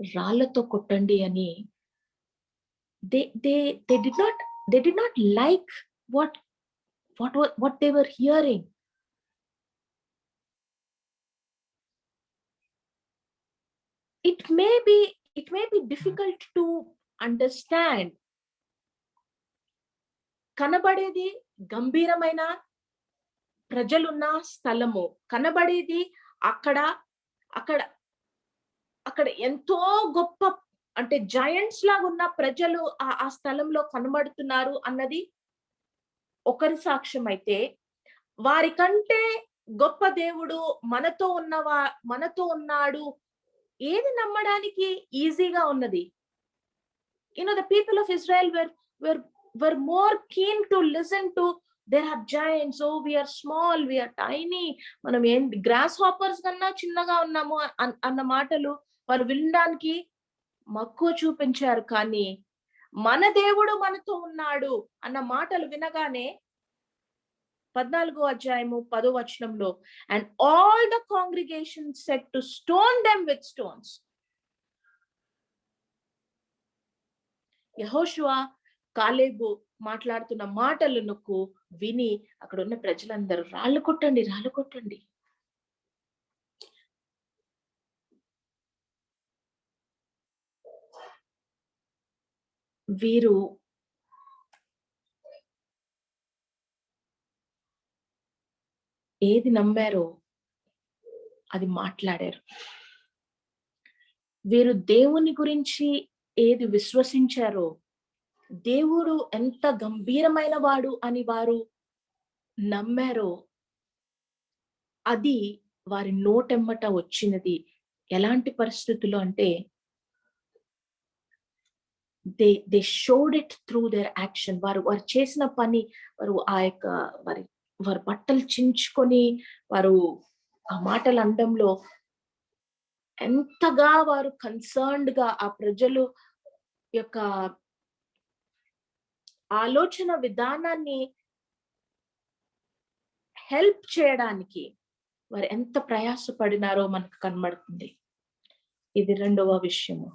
Speaker 1: రాళ్లతో కొట్టండి అని. they did not like what they were hearing. It may be difficult to understand. కనబడేది గంభీరమైన ప్రజలున్న స్థలము, కనబడేది అక్కడ అక్కడ అక్కడ ఎంతో గొప్ప, అంటే జయంట్స్ లాగా ఉన్న ప్రజలు ఆ స్థలంలో కనబడుతున్నారు అన్నది ఒకరి సాక్ష్యం అయితే, వారికంటే గొప్ప దేవుడు మనతో ఉన్నాడు ఏది నమ్మడానికి ఈజీగా ఉన్నది? The people of Israel were more keen to listen to there are giants, oh we are small, we are tiny, మనం గ్రాస్ హాపర్స్ కన్నా చిన్నగా ఉన్నాము అన్న మాటలు వారు వినడానికి మక్కువ చూపించారు. కానీ మన దేవుడు మనతో ఉన్నాడు అన్న మాటలు వినగానే 14వ అధ్యాయము 10వ వచనంలో, and all the congregation said to stone them with stones. యెహోషువ కాలేబు మాట్లాడుతున్న మాటలను విని అక్కడ ఉన్న ప్రజలందరూ రాళ్ళు కొట్టండి, రాళ్ళు కొట్టండి. వీరు ఏది నమ్మారో అది మాట్లాడారు. వీరు దేవుని గురించి ఏది విశ్వసించారో, దేవుడు ఎంత గంభీరమైన వాడు అని వారు నమ్మారో అది వారి నోటెమ్మట వచ్చినది. ఎలాంటి పరిస్థితుల్లో అంటే, they showed it through their action. వారు చేసిన పని, వారు ఆ యొక్క వారి బట్టలు చించుకొని వారు ఆ మాటలు అనడంలో ఎంతగా వారు కన్సర్న్డ్ గా ఆ ప్రజలు యొక్క ఆలోచన విధానాన్ని హెల్ప్ చేయడానికి వారు ఎంత ప్రయాసపడినారో మనకు కనబడుతుంది. ఇది రెండవ విషయము.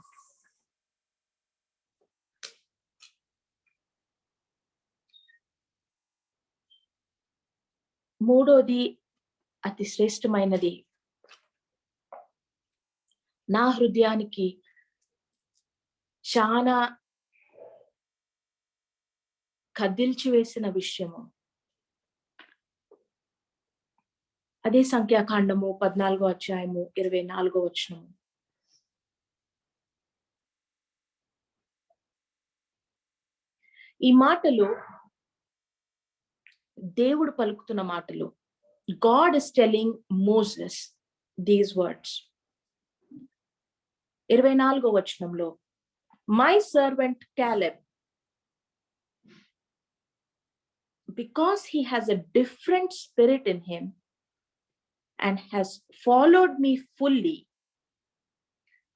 Speaker 1: మూడోది అతి శ్రేష్టమైనది, నా హృదయానికి చాలా కదిల్చి వేసిన విషయము. అదే సంఖ్యాకాండము 14వ అధ్యాయము 24వ వచనము. ఈ మాటలు దేవుడు పలుకుతున్న మాటలు. God is telling Moses these words. 24వ వచనంలో, my servant Caleb, because he has a different spirit in him and has followed me fully,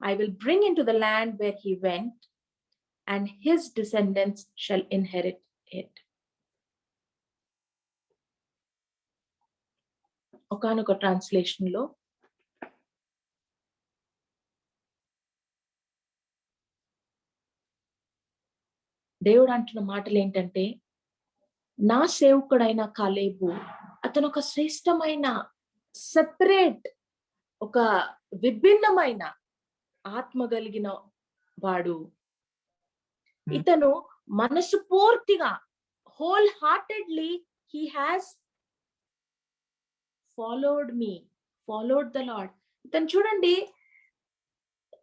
Speaker 1: I will bring into the land where he went, and his descendants shall inherit it. ఒకానొక translation లో దేవుడు అంటున్న మాటలు ఏంటంటే, నా సేవకుడైన కాలేబు అతను ఒక శ్రేష్టమైన, సెపరేట్, ఒక విభిన్నమైన ఆత్మ కలిగిన వాడు. ఇతను మనసు పూర్తిగా, whole heartedly he has followed me, followed the Lord. ఇతను చూడండి,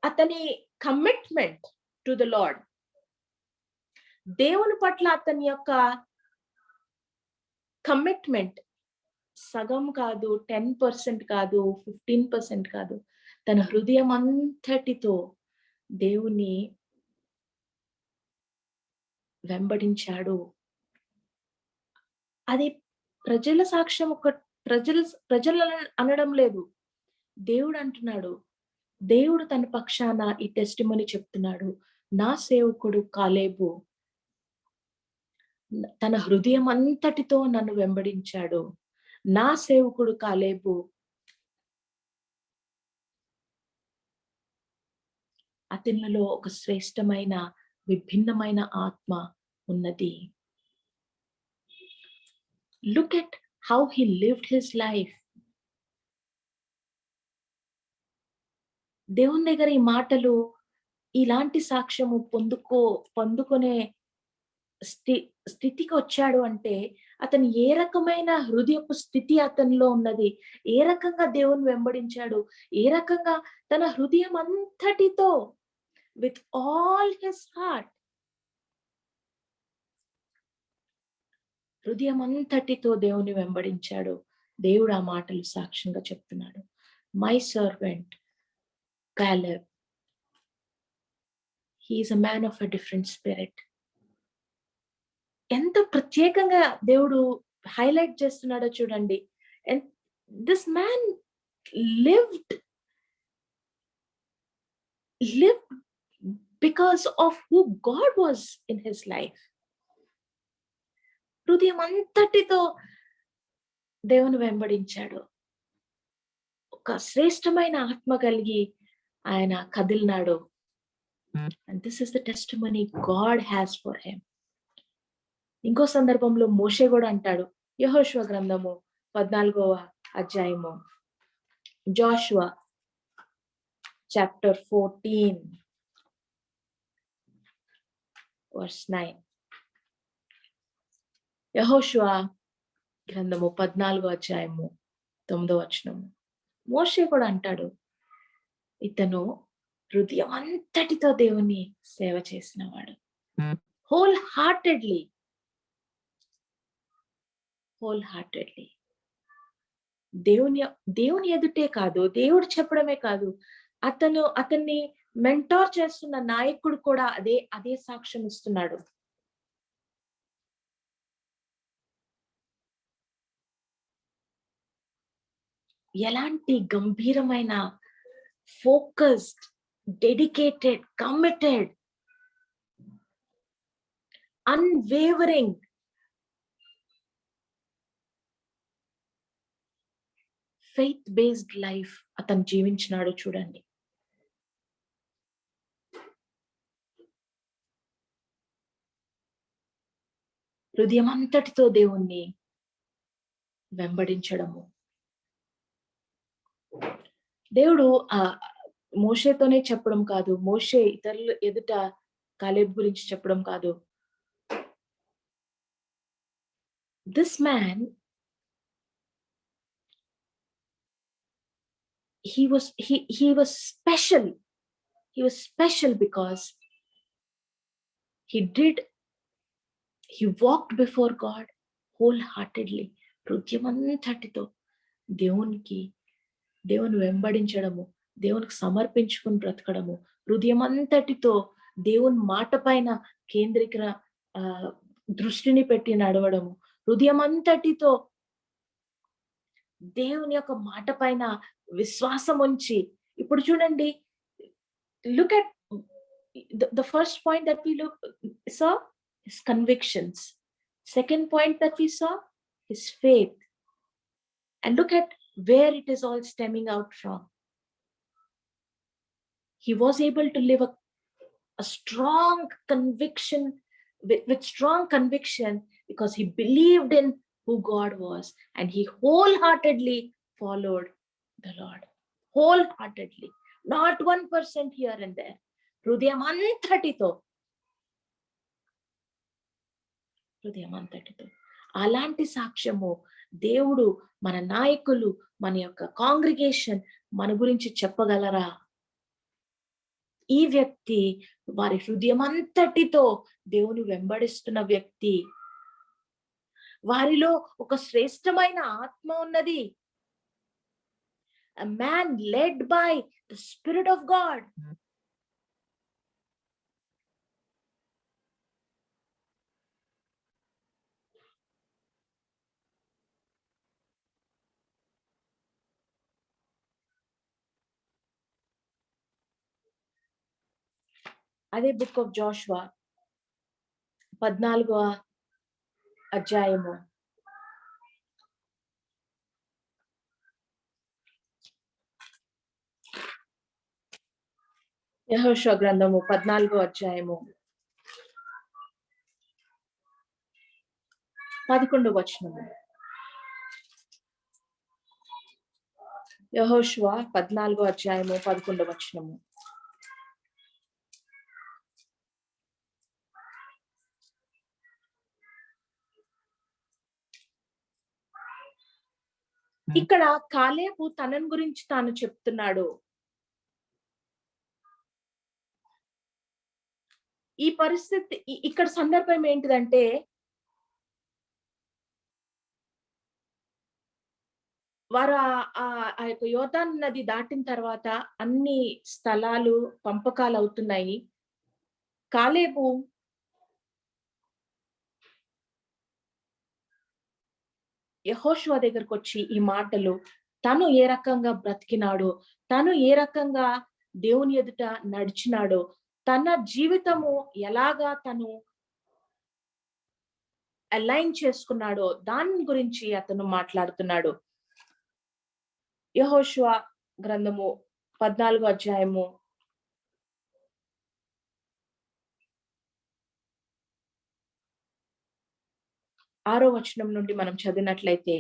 Speaker 1: అతని కమిట్మెంట్ టు ద లార్డ్, దేవుని పట్ల అతని యొక్క కమిట్మెంట్ సగం కాదు, 10% కాదు, 15% కాదు, తన హృదయం అంతటితో దేవుని వెంబడించాడు. అది ప్రజల సాక్ష్యం, ఒక ప్రజలు అనడం లేదు, దేవుడు అంటున్నాడు. దేవుడు తన పక్షాన ఈ టెస్టిమనీ చెప్తున్నాడు. నా సేవకుడు కాలేబు తన హృదయం అంతటితో నన్ను వెంబడించాడు. నా సేవకుడు కాలేబు అతనిలో ఒక శ్రేష్టమైన, విభిన్నమైన ఆత్మ ఉన్నది. Look at how he lived his life. దేవుని దగ్గర ఈ మాటలు, ఇలాంటి సాక్ష్యము పొందుకునే స్థితికి వచ్చాడు అంటే అతను ఏ రకమైన హృదయపు స్థితి అతనిలో ఉన్నది, ఏ రకంగా దేవుని వెంబడించాడు, ఏ రకంగా తన హృదయం అంతటితో, విత్ ఆల్ హిస్ హార్ట్, హృదయం అంతటితో దేవుని వెంబడించాడు. దేవుడు ఆ మాటలు సాక్ష్యంగా చెప్తున్నాడు. My servant Caleb, he is a man of a different spirit. ఎంత ప్రత్యేకంగా దేవుడు హైలైట్ చేస్తున్నాడో చూడండి. And this man lived because of who God was in his life. హృదయం అంతటితో దేవుని వెంబడించాడు. ఒక శ్రేష్టమైన ఆత్మ కలిగి ఆయన కదిలినాడు. And this is the testimony God has for him. ఇంకో సందర్భంలో మోషే కూడా అంటాడు, యెహోషువ గ్రంథము 14వ అధ్యాయము, జాషువా చాప్టర్ 14 verse 9. యెహోషువ గ్రంథము 14వ అధ్యాయము 9వ వచనము. మోషే కూడా అంటాడు, ఇతను హృదయం అంతటితో దేవుని సేవ చేసినవాడు. హోల్ హార్టెడ్లీ దేవుని ఎదుటే కాదు, దేవుడు చెప్పడమే కాదు, అతన్ని మెంటార్ చేస్తున్న నాయకుడు కూడా అదే సాక్ష్యం ఇస్తున్నాడు. ఎలాంటి గంభీరమైన, focused, dedicated, committed, unwavering faith based life అతను జీవించినాడు చూడండి. హృదయం అంతటితో దేవుణ్ణి వెంబడించడము. దేవుడు మోషేతోనే చెప్పడం కాదు, మోషే ఇతరుల ఎదుట కాలేబ్ గురించి చెప్పడం కాదు. This man, he was special. He was special because he walked before God wholeheartedly. హృదయమంతటితో దేవుని వెంబడించడము, దేవునికి సమర్పించుకుని బ్రతకడము, హృదయమంతటితో దేవుని మాట పైన కేంద్రీకర దృష్టిని పెట్టి నడవడము, హృదయమంతటితో దేవుని యొక్క మాట పైన విశ్వాసం ఉంచి. ఇప్పుడు చూడండి, look at the first point that we saw his convictions. Second point that we saw, his faith. And look at where it is all stemming out from. He was able to live a strong conviction, with strong conviction, because he believed in who God was, and he wholeheartedly followed the Lord. Wholeheartedly. Not 1% here and there. హృదయం అంతటితో. అలాంటి సాక్ష్యము దేవుడు, మన నాయకులు, మన యొక్క congregation మన గురించి చెప్పగలరా? ఈ వ్యక్తి వారి హృదయం అంతటితో దేవుని వెంబడిస్తున్న వ్యక్తి. వారిలో ఒక శ్రేష్టమైన ఆత్మ ఉన్నది. A man led by the Spirit of God. అదే బుక్ ఆఫ్ జోషువా 14వ అధ్యాయము యెహోషువ గ్రంథము 14వ అధ్యాయము 11వ వచనము. యెహోషువ 14వ అధ్యాయము 11వ వచనము. ఇక్కడ కాలేబు తనని గురించి తాను చెప్తున్నాడు. ఈ పరిస్థితి, ఇక్కడ సందర్భం ఏంటిదంటే, వారు ఆ యొక్క యోర్దాను నది దాటిన తర్వాత అన్ని స్థలాలు పంపకాలు అవుతున్నాయి. కాలేబు యెహోషువ దగ్గరకు వచ్చి ఈ మాటలు, తను ఏ రకంగా బ్రతికినాడో, తను ఏ రకంగా దేవుని ఎదుట నడిచినాడో, తన జీవితము ఎలాగా తను అలైన్ చేసుకున్నాడో దాని గురించి అతను మాట్లాడుతున్నాడు. యెహోషువ గ్రంథము 14వ అధ్యాయము 6వ వచనం నుండి మనం చదివినట్లయితే,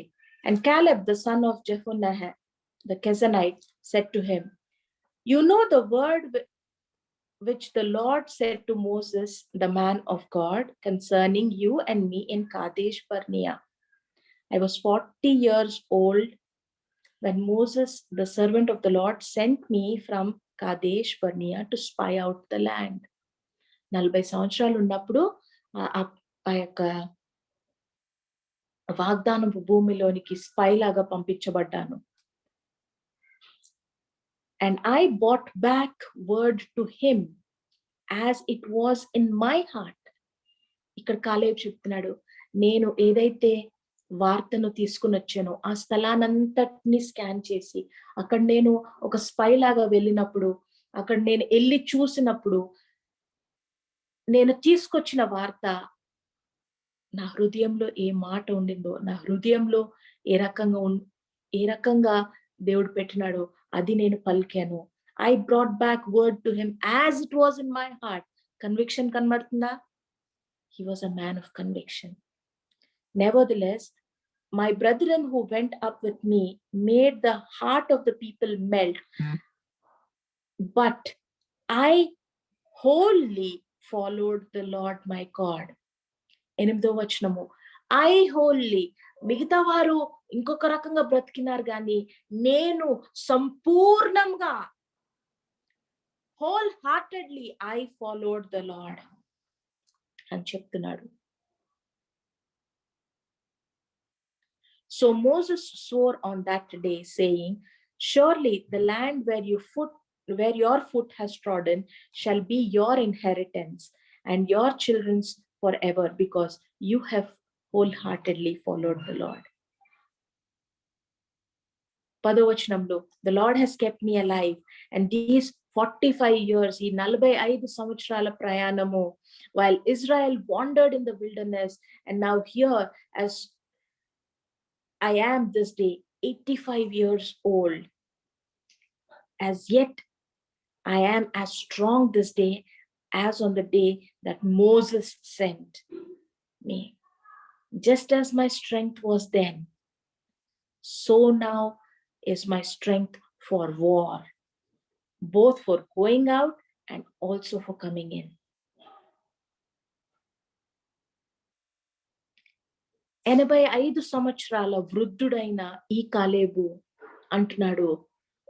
Speaker 1: and Caleb the son of Jephunneh the Kenizzite said to him, you know the word which the Lord said to Moses the man of God concerning you and me in Kadesh Barnea. I was 40 years old when Moses the servant of the Lord sent me from Kadesh Barnea to spy out the land. 40 సంవత్సరాలు ఉన్నప్పుడు ఆ యొక్క వాగ్దానపు భూమిలోనికి spy లాగా పంపించబడ్డాను. And I brought back word to him as it was in my heart. ఇక్కడ కాలేబు చెప్తున్నాడు, నేను ఏదైతే వార్తను తీసుకుని వచ్చానో ఆ స్థలానంతటిని స్కాన్ చేసి, అక్కడ నేను ఒక స్పై లాగా వెళ్ళినప్పుడు, అక్కడ నేను వెళ్ళి చూసినప్పుడు నేను తీసుకొచ్చిన వార్త నా హృదయంలో ఏ మాట ఉండిందో, నా హృదయంలో ఏ రకంగా దేవుడు పెట్టినాడో అది నేను పలికాను. I brought back word to him as it was in my heart. Conviction కనబడుతుందా? He was a man of conviction. Nevertheless, my brethren who went up with me made the heart of the people melt. But I wholly followed the Lord my God. 8వ వచనము, I wholly, మిగతా వారు ఇంకొక రకంగా బ్రతికినారు కానీ నేను సంపూర్ణంగా whole heartedly I followed the lord అని చెప్తున్నాడు. So Moses swore on that day, saying, surely the land where your foot has trodden shall be your inheritance and your children's forever, because you have wholeheartedly followed the Lord. 10వ వచనంలో, the Lord has kept me alive and these 45 years, ఈ 45 సంవత్సరాల ప్రయాణము, while Israel wandered in the wilderness, and now here as I am this day 85 years old, as yet I am as strong this day as on the day that Moses sent me. Just as my strength was then, so now is my strength for war, both for going out and also for coming in. 85 సంవత్సరాల వృద్ధుడైన ఈ కాలేబు అంటున్నాడు,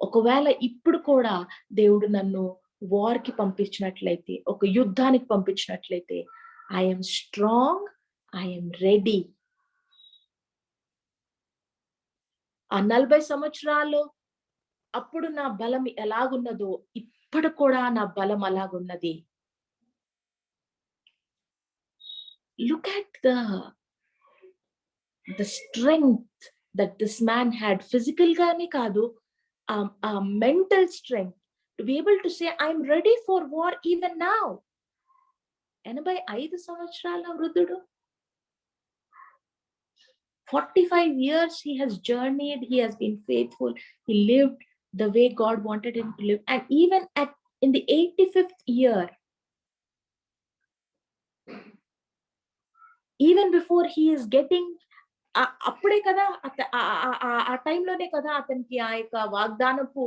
Speaker 1: ఒకవేళ ఇప్పుడు కూడా దేవుడు నన్ను వార్కి పంపించినట్లయితే, ఒక యుద్ధానికి పంపించినట్లయితే, ఐఎమ్ స్ట్రాంగ్, ఐఎమ్ రెడీ. ఆ 40 సంవత్సరాలు అప్పుడు నా బలం ఎలాగున్నదో ఇప్పుడు కూడా నా బలం అలాగున్నది. Look at the strength that this man had, physical gaani kaadu, mental strength to be able to say, I'm ready for war even now. 85 సంవత్సరాల వృద్ధుడు, 45 years he has journeyed, he has been faithful, he lived the way God wanted him to live, and even in the 85th year, even before he is getting, అప్పుడే కదా ఆ టైంలోనే కదా అతనికి ఆ యొక్క వాగ్దానపు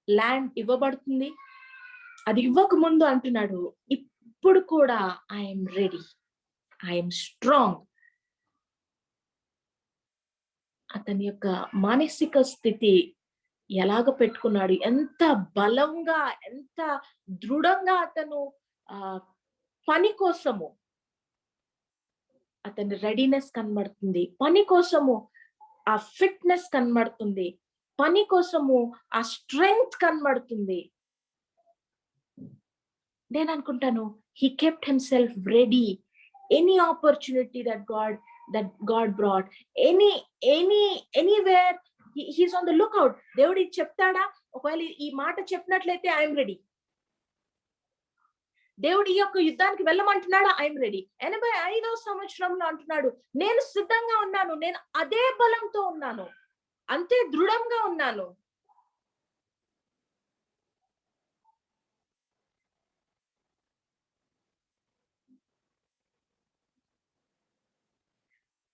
Speaker 1: ల్యాండ్ ఇవ్వబడుతుంది. అది ఇవ్వక ముందు అంటున్నాడు, ఇప్పుడు కూడా ఐఎమ్ రెడీ, ఐఎమ్ స్ట్రాంగ్. అతని యొక్క మానసిక స్థితి ఎలాగ పెట్టుకున్నాడు, ఎంత బలంగా, ఎంత దృఢంగా అతను పని కోసము అతని రెడీనెస్ కనబడుతుంది, పని కోసము ఆ ఫిట్నెస్ కనబడుతుంది, పని కోసము ఆ స్ట్రెంగ్త్ కనబడుతుంది. నేను అనుకుంటాను, he kept himself ready. Any opportunity that God brought, anywhere, he's on the lookout. దేవుడు ఇది చెప్తాడా, ఒకవేళ ఈ మాట చెప్పినట్లయితే ఐఎమ్ రెడీ. దేవుడు ఈ యొక్క యుద్ధానికి వెళ్ళమంటున్నాడా, ఐఎమ్ రెడీ. 85వ సంవత్సరంలో అంటున్నాడు, నేను సిద్ధంగా ఉన్నాను, నేను అదే బలంతో ఉన్నాను, అంతే దృఢంగా ఉన్నాను.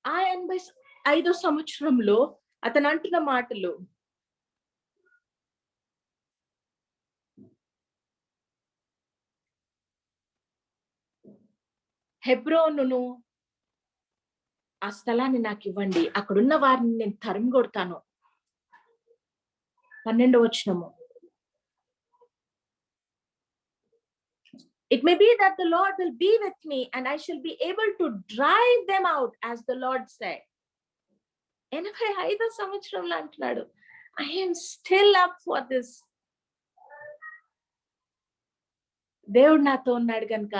Speaker 1: ఆ 85వ సంవత్సరంలో అతను అంటున్న మాటలు, హెబ్రోనును ఆ స్థలాన్ని నాకు ఇవ్వండి, అక్కడున్న వారిని నేను తరిమి కొడతాను. 12వ వచనము, it may be that the Lord will be with me and I shall be able to drive them out as the Lord said. 85వ సంవత్సరంలో అంటున్నాడు, I am still up for this. దేవుడు నాతో ఉన్నాడు కనుక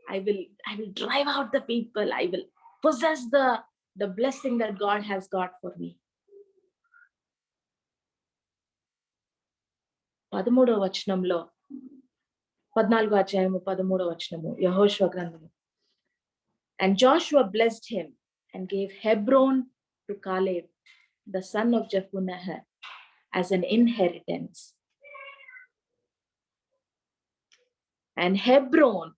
Speaker 1: I will drive out the people, I will possess the blessing that God has got for me. 13వ వచనంలో, 14వ అధ్యాయము 13వ వచనము, యెహోషువ గ్రంథము, And Joshua blessed him and gave Hebron to Caleb, the son of Jephunneh, as an inheritance. And Hebron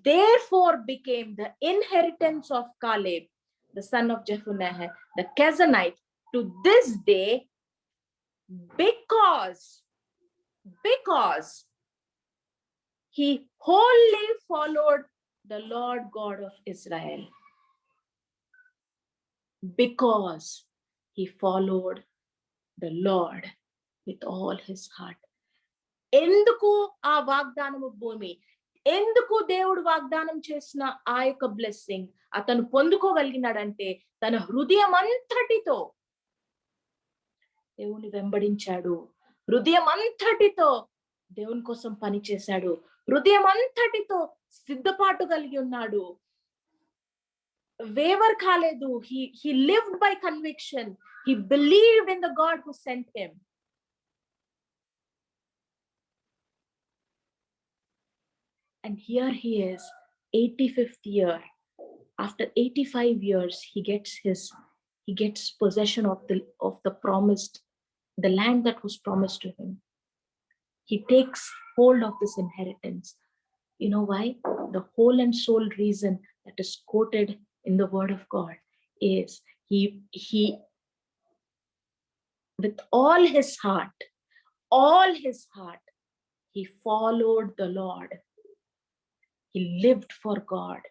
Speaker 1: therefore became the inheritance of Caleb, the son of Jephunneh, the Kenizzite, to this day, because he wholly followed the Lord God of Israel. Because he followed the Lord with all his heart. ఎందుకు ఆ వాగ్దానము భూమి, ఎందుకు దేవుడు వాగ్దానం చేసిన ఆ యొక్క బ్లెస్సింగ్ అతను పొందుకోగలిగినాడంటే తన హృదయం అంతటితో దేవుని వెంబడించాడు, హృదయం అంతటితో దేవుని కోసం పని చేశాడు, హృదయం అంతటితో సిద్ధపాటు కలిగి ఉన్నాడు, వేవర్ కాలేదు. he lived by conviction. He believed in the God who sent him. And here he is, 85th year. After 85 years, he gets possession of the promised, the land that was promised to him. He takes hold of this inheritance. You know why? The whole and sole reason that is quoted in the word of God is he with all his heart, he followed the Lord. He lived for God.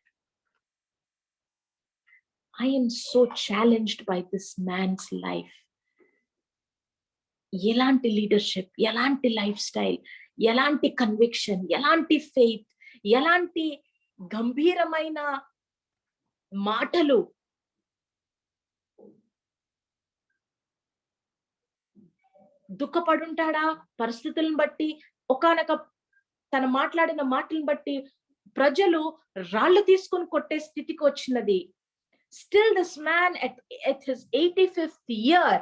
Speaker 1: I am so challenged by this man's life. ఎలాంటి leadership, ఎలాంటి life style, ఎలాంటి conviction, ఎలాంటి faith, ఎలాంటి గంభీరమైన మాటలు. దుఃఖపడుంటాడా పరిస్థితులను బట్టి, ఒకానొక తన మాట్లాడిన మాటలను బట్టి ప్రజలు రాళ్ళు తీసుకొని కొట్టే స్థితికి వచ్చినది. Still this man at his 85th year,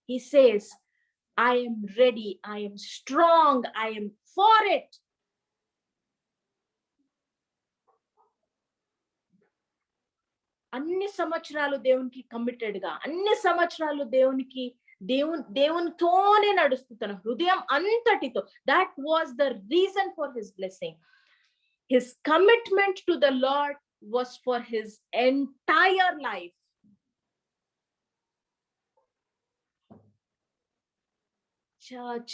Speaker 1: he says, I am ready, I am strong, I am for it. అన్ని సంవత్సరాలు దేవునికి కమిటెడ్ గా, అన్ని సంవత్సరాలు దేవునితోనే నడుస్తున్న హృదయం అంతటితో. That was the reason for his blessing. His commitment to the Lord was for his entire life. Church,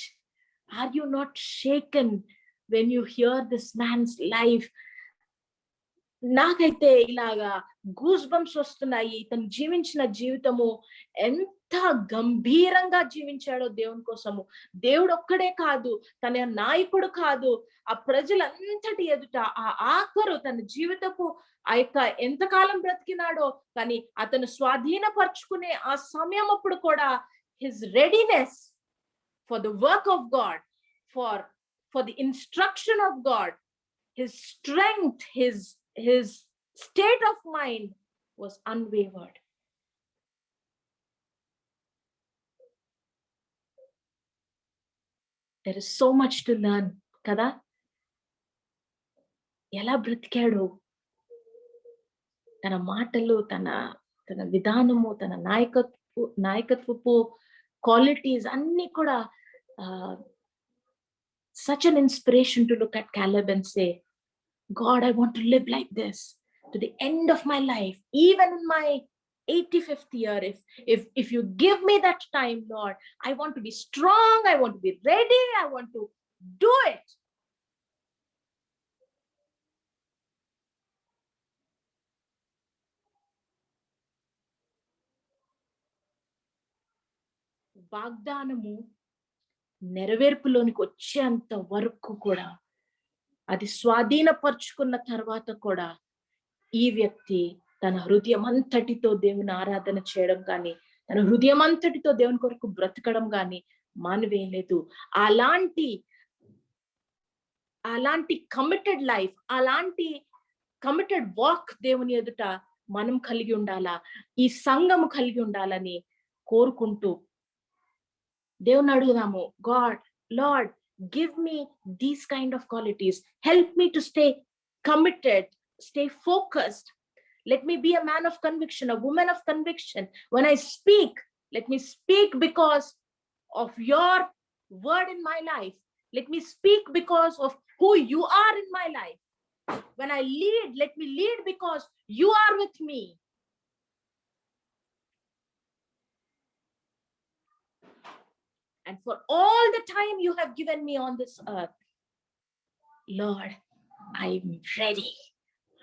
Speaker 1: are you not shaken when you hear this man's life? నాకైతే ఇలాగా గూస్ బంప్స్ వస్తున్నాయి. తను జీవించిన జీవితము ఎంత గంభీరంగా జీవించాడో దేవుని కోసము. దేవుడు ఒక్కడే కాదు, తన నాయకుడు కాదు, ఆ ప్రజలంతటి ఎదుట ఆ ఆఖరు తన జీవితపు ఆ యొక్క ఎంతకాలం బ్రతికినాడో, కానీ అతను స్వాధీనపరుచుకునే ఆ సమయం అప్పుడు కూడా his readiness for the work of God, for the instruction of God, his strength, his state of mind was unwavered. There is so much to learn, kada? ఎలా బ్రతికాడు, తన మాటలు, తన విధానము, తన నాయకత్వపు క్వాలిటీస్ అన్ని కూడా such an inspiration to look at Caleb and say, God, I want to live like this to the end of my life, even in my 85th year. If you give me that time, Lord, I want to be strong, I want to be ready, I want to do it. వాగ్దానము నెరవేర్పులోనికి వచ్చేంత వరకు కూడా, అది స్వాధీనపరుచుకున్న తర్వాత కూడా ఈ వ్యక్తి తన హృదయం అంతటితో దేవుని ఆరాధన చేయడం కానీ, తన హృదయం అంతటితో దేవుని కొరకు బ్రతకడం కానీ మానివేయలేదు. అలాంటి కమిటెడ్ లైఫ్, అలాంటి కమిటెడ్ వాక్ దేవుని ఎదుట మనం కలిగి ఉండాలా, ఈ సంఘము కలిగి ఉండాలని కోరుకుంటూ దేవుని అడుగుదాము. God, Lord, give me these kind of qualities. Help me to stay committed, stay focused. Let me be a man of conviction, a woman of conviction. When I speak, let me speak because of your word in my life. Let me speak because of who you are in my life. When I lead, let me lead because you are with me. And for all the time you have given me on this earth, Lord, I'm ready.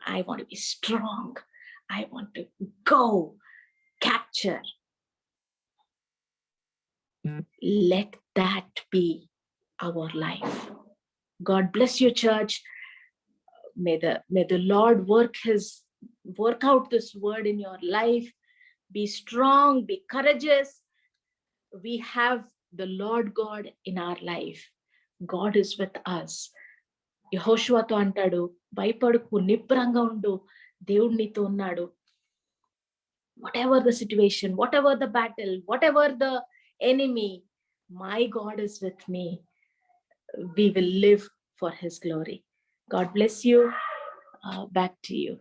Speaker 1: I want to be strong. I want to go capture. Let that be our life. God bless you, church. May the Lord work out this word in your life. Be strong, be courageous. We have the Lord God in our life. God is with us. యెహోషువతో అంటాడు, భయపడకు, నిబ్బరంగా ఉండు, దేవుడు నీతో ఉన్నాడు. Whatever the situation, whatever the battle, whatever the enemy, my God is with me. We will live for his glory. God bless you. Back to you.